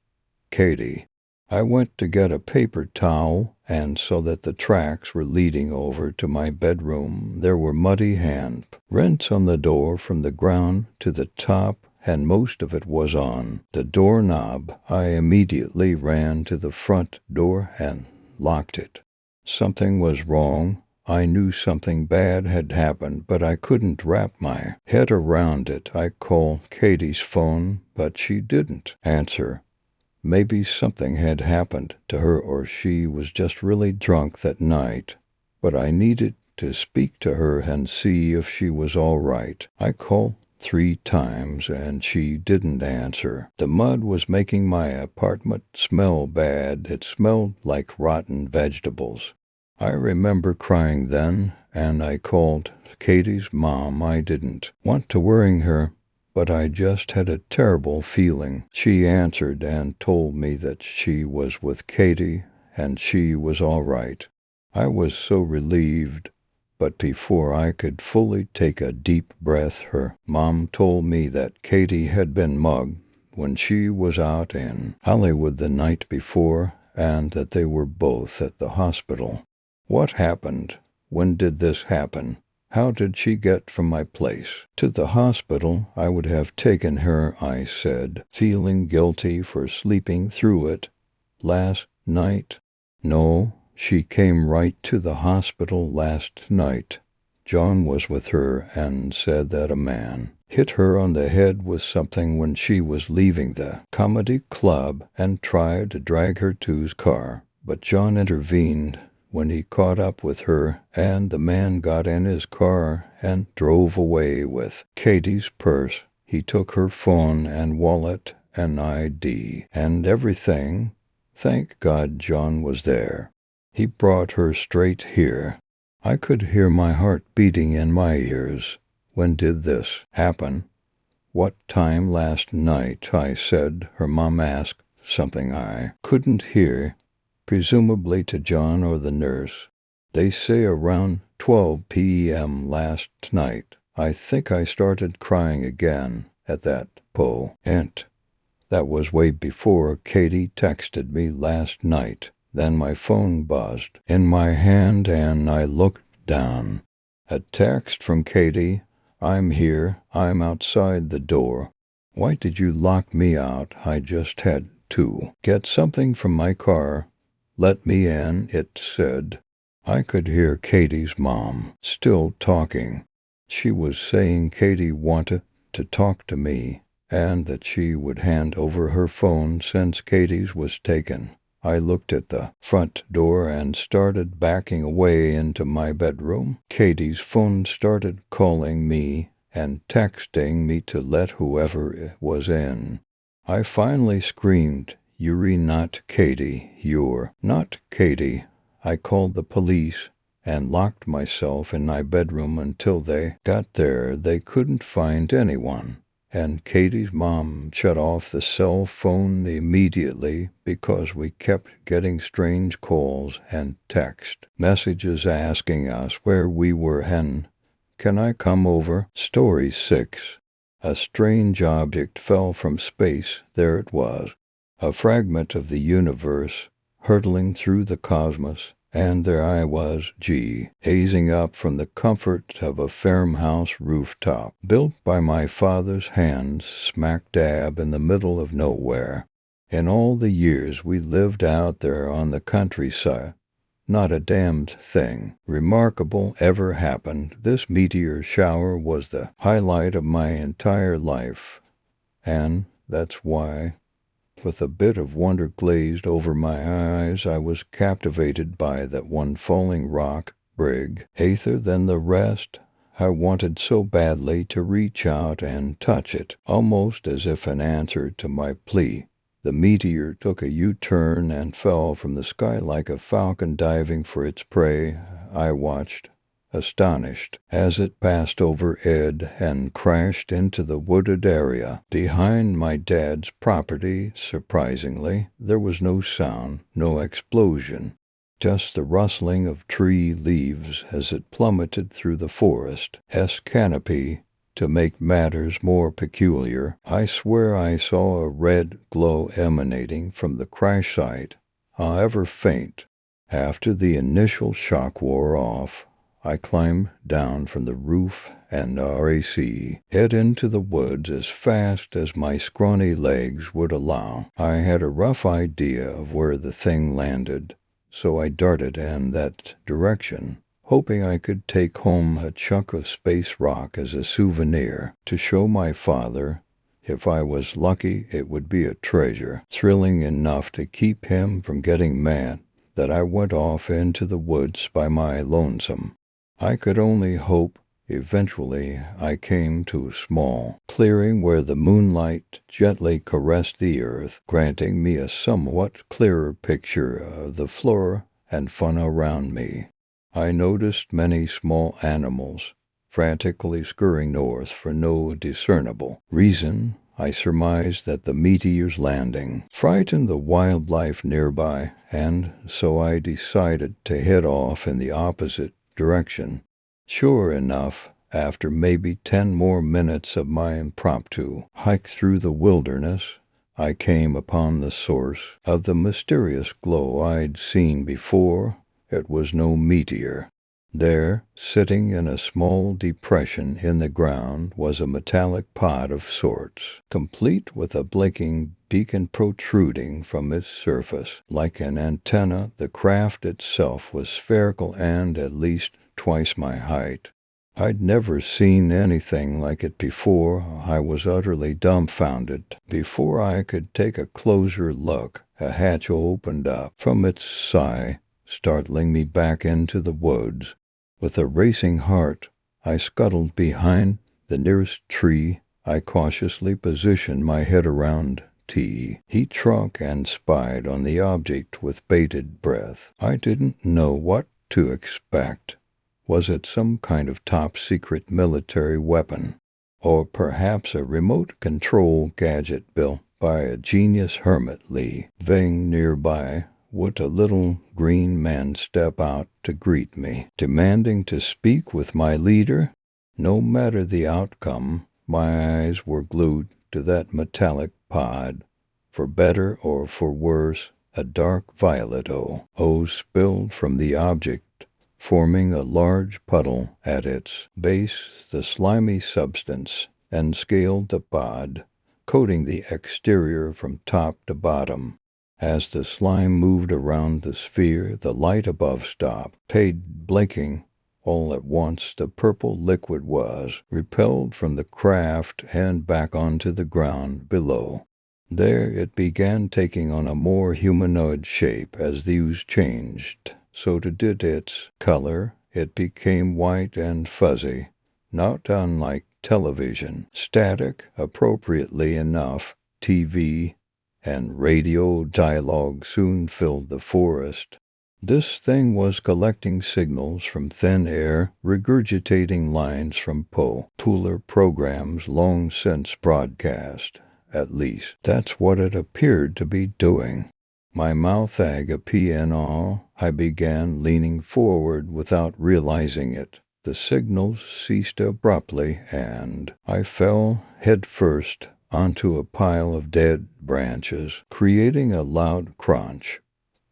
Katie. I went to get a paper towel and saw that the tracks were leading over to my bedroom. There were muddy handprints on the door from the ground to the top, and most of it was on the doorknob. I immediately ran to the front door and locked it. Something was wrong. I knew something bad had happened, but I couldn't wrap my head around it. I called Katie's phone, but she didn't answer. Maybe something had happened to her or she was just really drunk that night, but I needed to speak to her and see if she was all right. I called 3 times and she didn't answer. The mud was making my apartment smell bad. It smelled like rotten vegetables. I remember crying then, and I called Katie's mom. I didn't want to worry her, but I just had a terrible feeling. She answered and told me that she was with Katie and she was all right. I was so relieved, but before I could fully take a deep breath, her mom told me that Katie had been mugged when she was out in Hollywood the night before and that they were both at the hospital. What happened? When did this happen? How did she get from my place to the hospital? I would have taken her, I said, feeling guilty for sleeping through it last night. No, she came right to the hospital last night. John was with her and said that a man hit her on the head with something when she was leaving the comedy club and tried to drag her to his car, but John intervened when he caught up with her, and the man got in his car and drove away with Katie's purse. He took her phone and wallet and ID and everything. Thank God John was there. He brought her straight here. I could hear my heart beating in my ears. When did this happen? What time last night? I said. Her mom asked something I couldn't hear. presumably to John or the nurse. They say around 12 p.m. last night. I think I started crying again at that point. That was way before Katie texted me last night. Then my phone buzzed in my hand and I looked down. A text from Katie. I'm here. I'm outside the door. Why did you lock me out? I just had to get something from my car. Let me in, it said. I could hear Katie's mom still talking. She was saying Katie wanted to talk to me and that she would hand over her phone since Katie's was taken. I looked at the front door and started backing away into my bedroom. Katie's phone started calling me and texting me to let whoever was in. I finally screamed, "You're not Katie. You're not Katie." I called the police and locked myself in my bedroom until they got there. They couldn't find anyone, and Katie's mom shut off the cell phone immediately because we kept getting strange calls and text messages asking us where we were and, "Can I come over?" Story 6. A strange object fell from space. There it was, a fragment of the universe, hurtling through the cosmos, and there I was, gazing up from the comfort of a farmhouse rooftop, built by my father's hands, smack dab in the middle of nowhere. In all the years we lived out there on the countryside, not a damned thing remarkable ever happened. This meteor shower was the highlight of my entire life, and that's why, with a bit of wonder glazed over my eyes, I was captivated by that one falling rock, bigger than the rest. I wanted so badly to reach out and touch it, almost as if in answer to my plea. The meteor took a U-turn and fell from the sky like a falcon diving for its prey. I watched, astonished, as it passed overhead and crashed into the wooded area behind my dad's property. Surprisingly, there was no sound, no explosion, just the rustling of tree leaves as it plummeted through the forest's canopy. To make matters more peculiar, I swear I saw a red glow emanating from the crash site, however faint. After the initial shock wore off, I climbed down from the roof and head into the woods as fast as my scrawny legs would allow. I had a rough idea of where the thing landed, so I darted in that direction, hoping I could take home a chunk of space rock as a souvenir to show my father. If I was lucky, it would be a treasure, thrilling enough to keep him from getting mad that I went off into the woods by my lonesome. I could only hope. Eventually, I came to a small clearing where the moonlight gently caressed the earth, granting me a somewhat clearer picture of the flora and fauna around me. I noticed many small animals, frantically scurrying north for no discernible reason. I surmised that the meteor's landing frightened the wildlife nearby, and so I decided to head off in the opposite direction. Sure enough, after maybe 10 more minutes of my impromptu hike through the wilderness, I came upon the source of the mysterious glow I'd seen before. It was no meteor. There, sitting in a small depression in the ground, was a metallic pot of sorts, complete with a blinking beacon protruding from its surface. Like an antenna, the craft itself was spherical and at least twice my height. I'd never seen anything like it before. I was utterly dumbfounded. Before I could take a closer look, a hatch opened up from its side, startling me back into the woods. With a racing heart, I scuttled behind the nearest tree. I cautiously positioned my head around heat trunk and spied on the object with bated breath. I didn't know what to expect. Was it some kind of top-secret military weapon, or perhaps a remote control gadget built by a genius hermit living nearby? would a little green man step out to greet me, demanding to speak with my leader. No matter the outcome, my eyes were glued to that metallic pod. For better or for worse, a dark violet O spilled from the object, forming a large puddle at its base. The slimy substance and scaled the pod, coating the exterior from top to bottom. As the slime moved around the sphere, the light above stopped, paid blinking. All at once the purple liquid was repelled from the craft and back onto the ground below. There it began taking on a more humanoid shape as the ooze changed. So did its color. It became white and fuzzy, not unlike television. Static, appropriately enough. TV and radio dialogue soon filled the forest. This thing was collecting signals from thin air, regurgitating lines from popular programs long since broadcast. At least, that's what it appeared to be doing. My mouth agape in awe, I began leaning forward without realizing it. The signals ceased abruptly, and I fell headfirst onto a pile of dead branches, creating a loud crunch.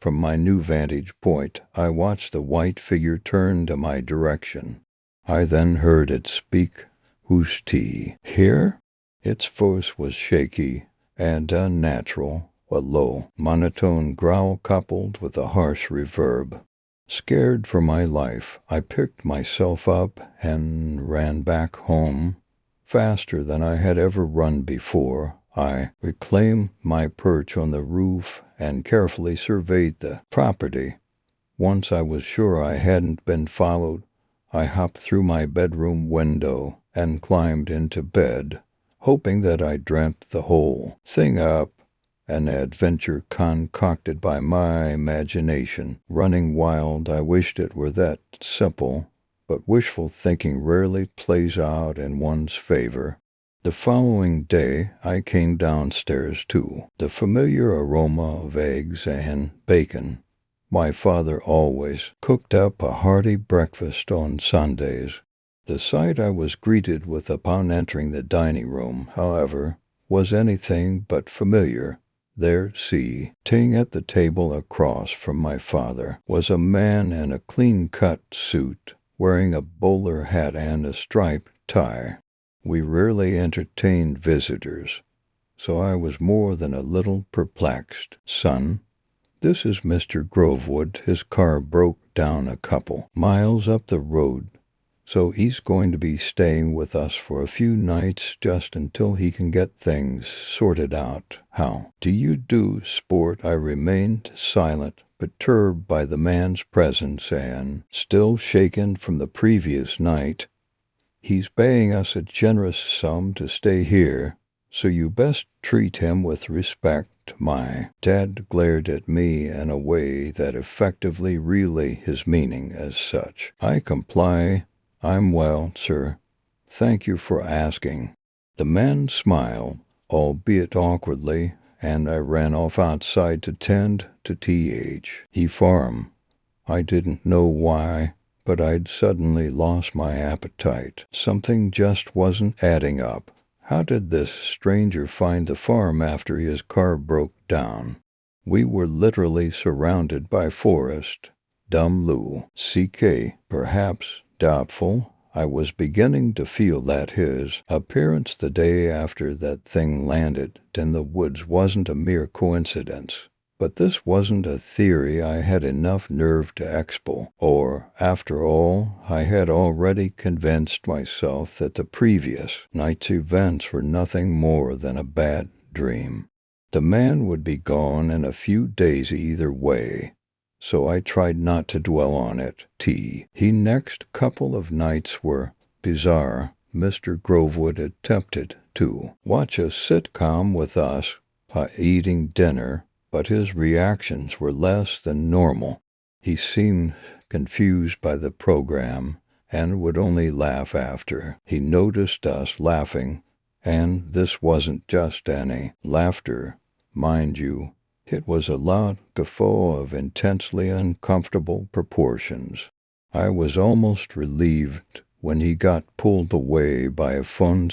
From my new vantage point, I watched the white figure turn to my direction. I then heard it speak. "Who's tea? Here?" Its voice was shaky and unnatural, a low, monotone growl coupled with a harsh reverb. Scared for my life, I picked myself up and ran back home. Faster than I had ever run before, I reclaimed my perch on the roof and carefully surveyed the property. Once I was sure I hadn't been followed, I hopped through my bedroom window and climbed into bed, hoping that I dreamt the whole thing up, an adventure concocted by my imagination, running wild. I wished it were that simple, but wishful thinking rarely plays out in one's favor. The following day, I came downstairs to the familiar aroma of eggs and bacon. My father always cooked up a hearty breakfast on Sundays. The sight I was greeted with upon entering the dining room, however, was anything but familiar. There, sitting at the table across from my father, was a man in a clean-cut suit, wearing a bowler hat and a striped tie. We rarely entertained visitors, so I was more than a little perplexed. "Son, this is Mr. Grovewood. His car broke down a couple miles up the road, so he's going to be staying with us for a few nights just until he can get things sorted out. How do you do, sport?" I remained silent, perturbed by the man's presence and still shaken from the previous night. "He's paying us a generous sum to stay here, so you best treat him with respect." My dad glared at me in a way that effectively relayed his meaning as such. I comply. "I'm well, sir. Thank you for asking." The man smiled, albeit awkwardly, and I ran off outside to tend to the farm. I didn't know why, but I'd suddenly lost my appetite. Something just wasn't adding up. How did this stranger find the farm after his car broke down? We were literally surrounded by forest. Dumb Lou, CK, perhaps doubtful. I was beginning to feel that his appearance the day after that thing landed in the woods wasn't a mere coincidence. But this wasn't a theory I had enough nerve to expel, or, after all, I had already convinced myself that the previous night's events were nothing more than a bad dream. The man would be gone in a few days either way, so I tried not to dwell on it. The next couple of nights were bizarre. Mr. Grovewood attempted to watch a sitcom with us, eating dinner, but his reactions were less than normal. He seemed confused by the program and would only laugh after he noticed us laughing, and this wasn't just any laughter. Mind you, It was a loud guffaw of intensely uncomfortable proportions. I was almost relieved when he got pulled away by a phone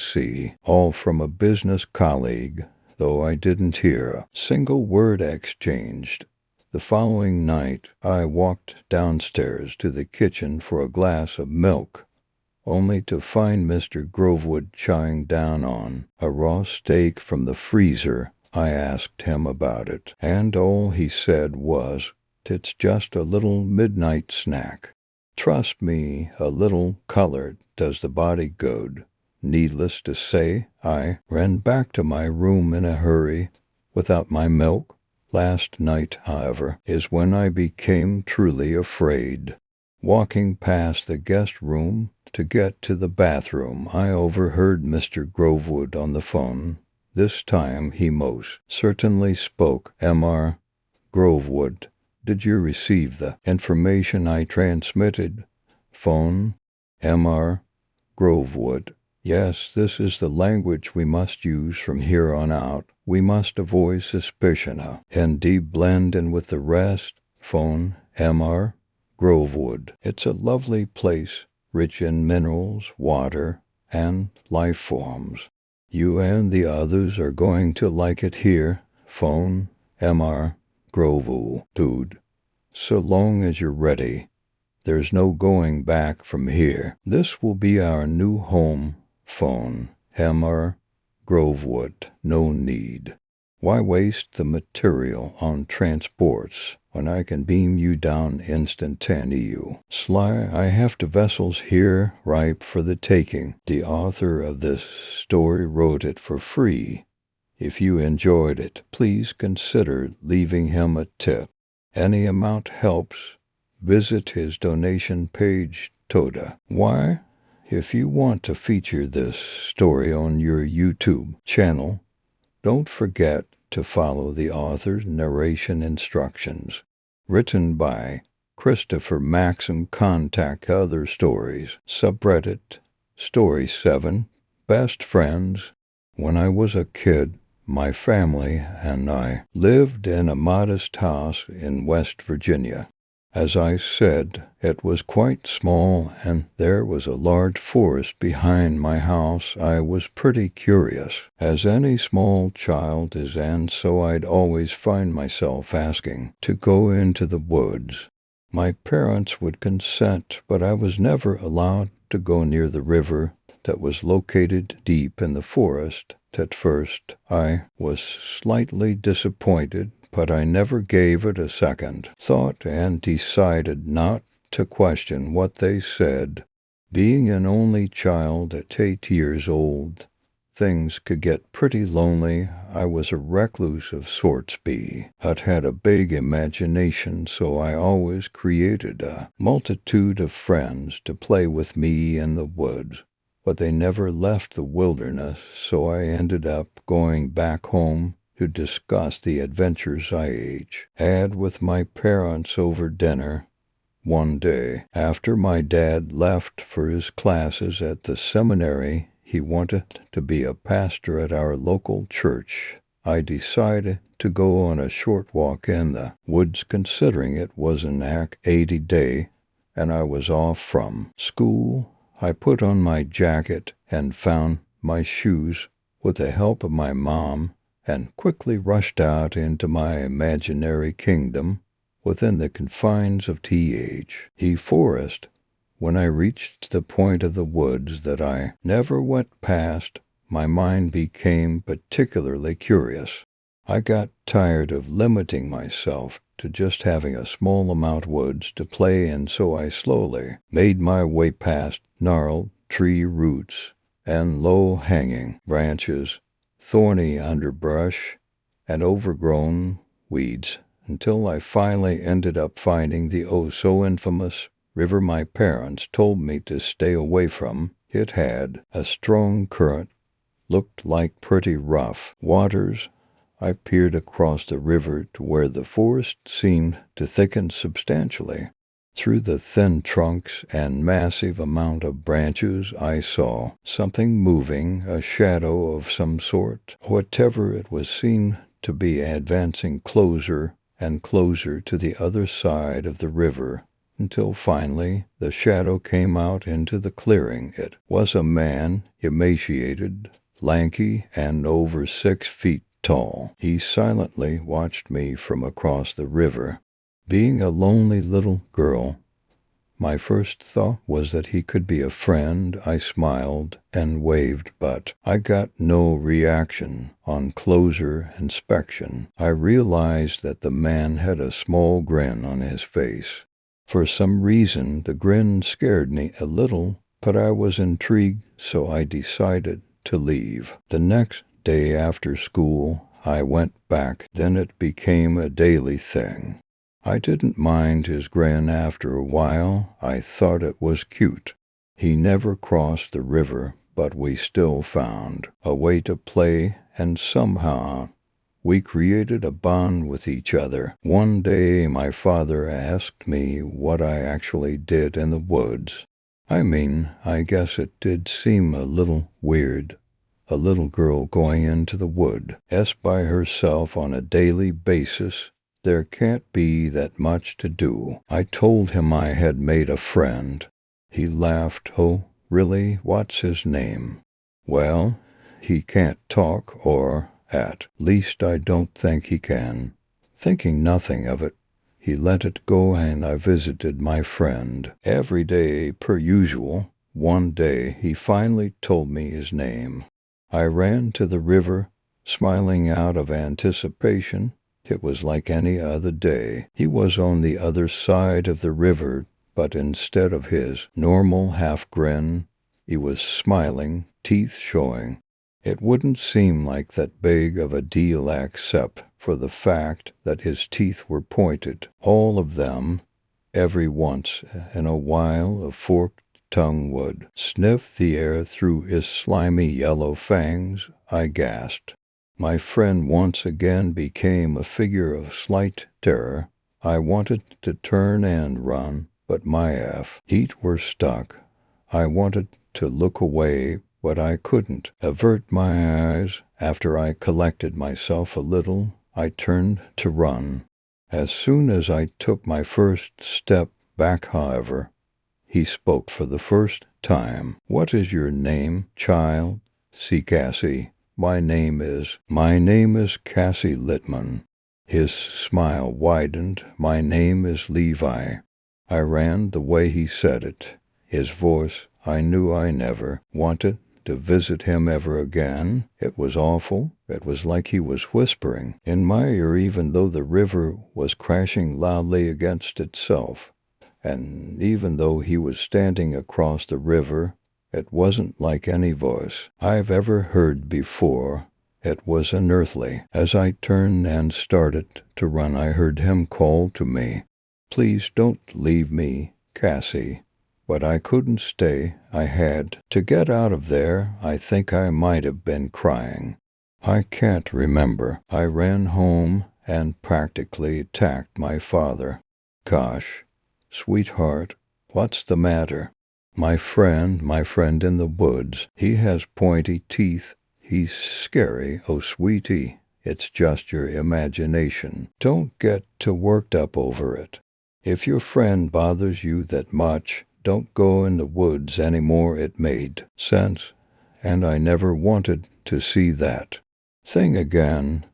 all from a business colleague, though I didn't hear a single word exchanged. The following night, I walked downstairs to the kitchen for a glass of milk, only to find Mr. Grovewood chowing down on a raw steak from the freezer. I asked him about it, and all he said was, "It's just a little midnight snack." Trust me, a little color does the body good. Needless to say, I ran back to my room in a hurry without my milk. Last night, however, is when I became truly afraid. Walking past the guest room to get to the bathroom, I overheard Mr. Grovewood on the phone. This time he most certainly spoke. "Mr. Grovewood, did you receive the information I transmitted?" Phone. "Mr. Grovewood, yes, this is the language we must use from here on out. We must avoid suspicion. ND blend in with the rest." Phone. "Mr. Grovewood, it's a lovely place, rich in minerals, water, and life forms. You and the others are going to like it here." Phone. "Mr. Grovewood, dude, so long as you're ready. There's no going back from here. This will be our new home." Phone. "Mr. Grovewood, no need. Why waste the material on transports when I can beam you down instantaneous? Sly, I have the vessels here ripe for the taking. The author of this story wrote it for free. If you enjoyed it, please consider leaving him a tip. Any amount helps. Visit his donation page, Toda. Why? If you want to feature this story on your YouTube channel, don't forget to follow the author's narration instructions. Written by Christopher Maxim. Contact other stories. Subreddit. Story 7. Best Friends. When I was a kid, my family and I lived in a modest house in West Virginia. As I said, it was quite small, and there was a large forest behind my house. I was pretty curious, as any small child is, and so I'd always find myself asking to go into the woods. My parents would consent, but I was never allowed to go near the river that was located deep in the forest. At first, I was slightly disappointed, but I never gave it a second thought and decided not to question what they said. Being an only child at 8 years old, things could get pretty lonely. I was a recluse of sorts. I'd had a big imagination, so I always created a multitude of friends to play with me in the woods. But they never left the wilderness, so I ended up going back home to discuss the adventures I had with my parents over dinner. One day, after my dad left for his classes at the seminary, he wanted to be a pastor at our local church. I decided to go on a short walk in the woods, considering it was an 80 day, and I was off from school. I put on my jacket and found my shoes with the help of my mom, and quickly rushed out into my imaginary kingdom within the confines of the forest. When I reached the point of the woods that I never went past, my mind became particularly curious. I got tired of limiting myself to just having a small amount of woods to play in, so I slowly made my way past gnarled tree roots and low-hanging branches, thorny underbrush, and overgrown weeds, until I finally ended up finding the oh-so-infamous river my parents told me to stay away from. It had a strong current, looked like pretty rough waters. I peered across the river to where the forest seemed to thicken substantially. Through the thin trunks and massive amount of branches, I saw something moving, a shadow of some sort. Whatever it was seemed to be advancing closer and closer to the other side of the river, until finally the shadow came out into the clearing. It was a man, emaciated, lanky, and over 6 feet tall. He silently watched me from across the river. Being a lonely little girl, my first thought was that he could be a friend. I smiled and waved, but I got no reaction. On closer inspection, I realized that the man had a small grin on his face. For some reason, the grin scared me a little, but I was intrigued, so I decided to leave. The next day after school, I went back. Then it became a daily thing. I didn't mind his grin after a while. I thought it was cute. He never crossed the river, but we still found a way to play, and somehow we created a bond with each other. One day my father asked me what I actually did in the woods. I guess it did seem a little weird. A little girl going into the woods by herself on a daily basis. There can't be that much to do. I told him I had made a friend. He laughed. Oh, really? What's his name? Well, he can't talk, or at least I don't think he can. Thinking nothing of it, he let it go, and I visited my friend every day per usual. One day he finally told me his name. I ran to the river, smiling out of anticipation. It was like any other day. He was on the other side of the river, but instead of his normal half-grin, he was smiling, teeth showing. It wouldn't seem like that big of a deal except for the fact that his teeth were pointed, all of them. Every once in a while a forked tongue would sniff the air through his slimy yellow fangs. I gasped. My friend once again became a figure of slight terror. I wanted to turn and run, but my feet were stuck. I wanted to look away, but I couldn't avert my eyes. After I collected myself a little, I turned to run. As soon as I took my first step back, however, he spoke for the first time. "What is your name, child?" "See, Cassie. My name is Cassie Littman." His smile widened. "My name is Levi." I ran the way he said it. His voice, I knew I never wanted to visit him ever again. It was awful. It was like he was whispering in my ear, even though the river was crashing loudly against itself. And even though he was standing across the river, it wasn't like any voice I've ever heard before. It was unearthly. As I turned and started to run, I heard him call to me, "Please don't leave me, Cassie." But I couldn't stay. I had to get out of there. I think I might have been crying. I can't remember. I ran home and practically attacked my father. "Gosh, sweetheart, what's the matter?" My friend in the woods. He has pointy teeth. He's scary." "Oh, sweetie, it's just your imagination. Don't get too worked up over it. If your friend bothers you that much, don't go in the woods anymore." It made sense, and I never wanted to see that thing again.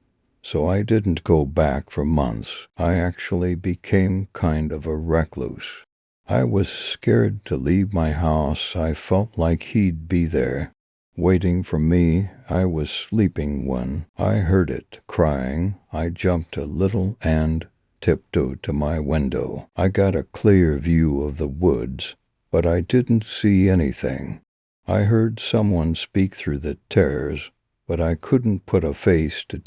So I didn't go back for months. I actually became kind of a recluse. I was scared to leave my house. I felt like he'd be there, waiting for me. I was sleeping when I heard it crying. I jumped a little and tiptoed to my window. I got a clear view of the woods, but I didn't see anything. I heard someone speak through the tears, but I couldn't put a face to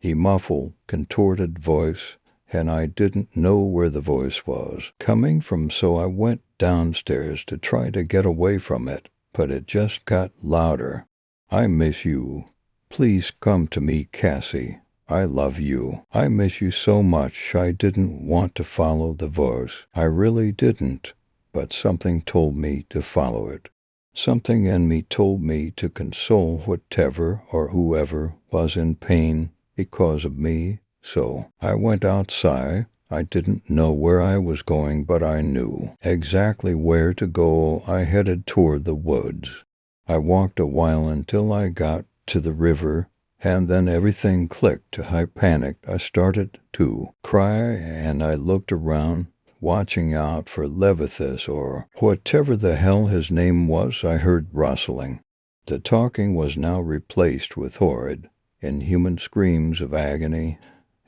a muffled, contorted voice, and I didn't know where the voice was coming from, so I went downstairs to try to get away from it, but it just got louder. "I miss you. Please come to me, Cassie. I love you. I miss you so much." I didn't want to follow the voice. I really didn't, but something told me to follow it. Something in me told me to console whatever or whoever was in pain. because of me. So I went outside. I didn't know where I was going, but I knew exactly where to go. I headed toward the woods. I walked a while until I got to the river, and then everything clicked. I panicked. I started to cry, and I looked around, watching out for Leviticus or whatever the hell his name was. I heard rustling. The talking was now replaced with horrid, inhuman screams of agony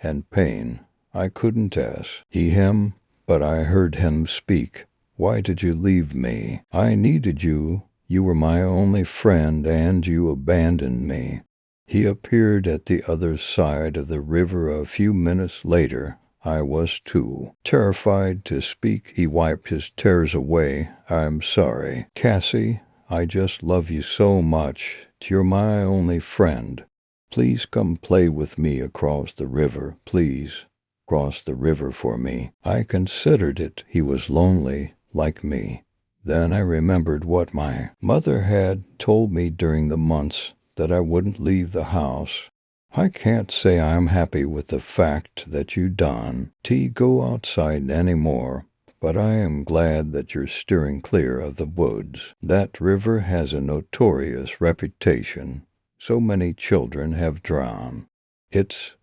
and pain. I couldn't ask him, but I heard him speak. Why did you leave me? I needed you. You were my only friend, and you abandoned me. He appeared at the other side of the river a few minutes later. I was too terrified to speak. He wiped his tears away. I'm sorry, Cassie. I just love you so much. You're my only friend. Please come play with me across the river. Please cross the river for me. I considered it. He was lonely, like me. Then I remembered what my mother had told me during the months that I wouldn't leave the house. I can't say I'm happy with the fact that you don't go outside anymore, but I am glad that you're steering clear of the woods. That river has a notorious reputation. So many children have drowned. It's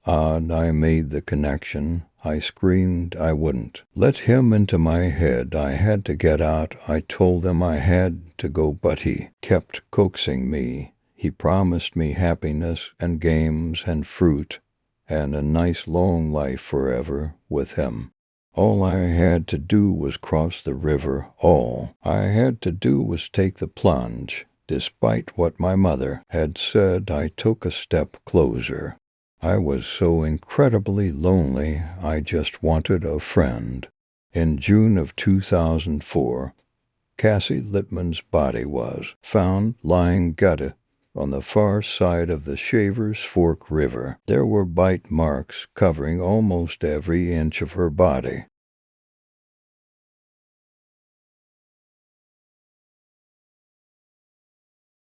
odd I made the connection. I screamed I wouldn't let him into my head. I had to get out. I told him I had to go, but he kept coaxing me. He promised me happiness and games and fruit and a nice long life forever with him. All I had to do was cross the river. All I had to do was take the plunge. Despite what my mother had said, I took a step closer. I was so incredibly lonely, I just wanted a friend. In June of 2004, Cassie Littman's body was found lying gutted on the far side of the Shavers Fork River. There were bite marks covering almost every inch of her body.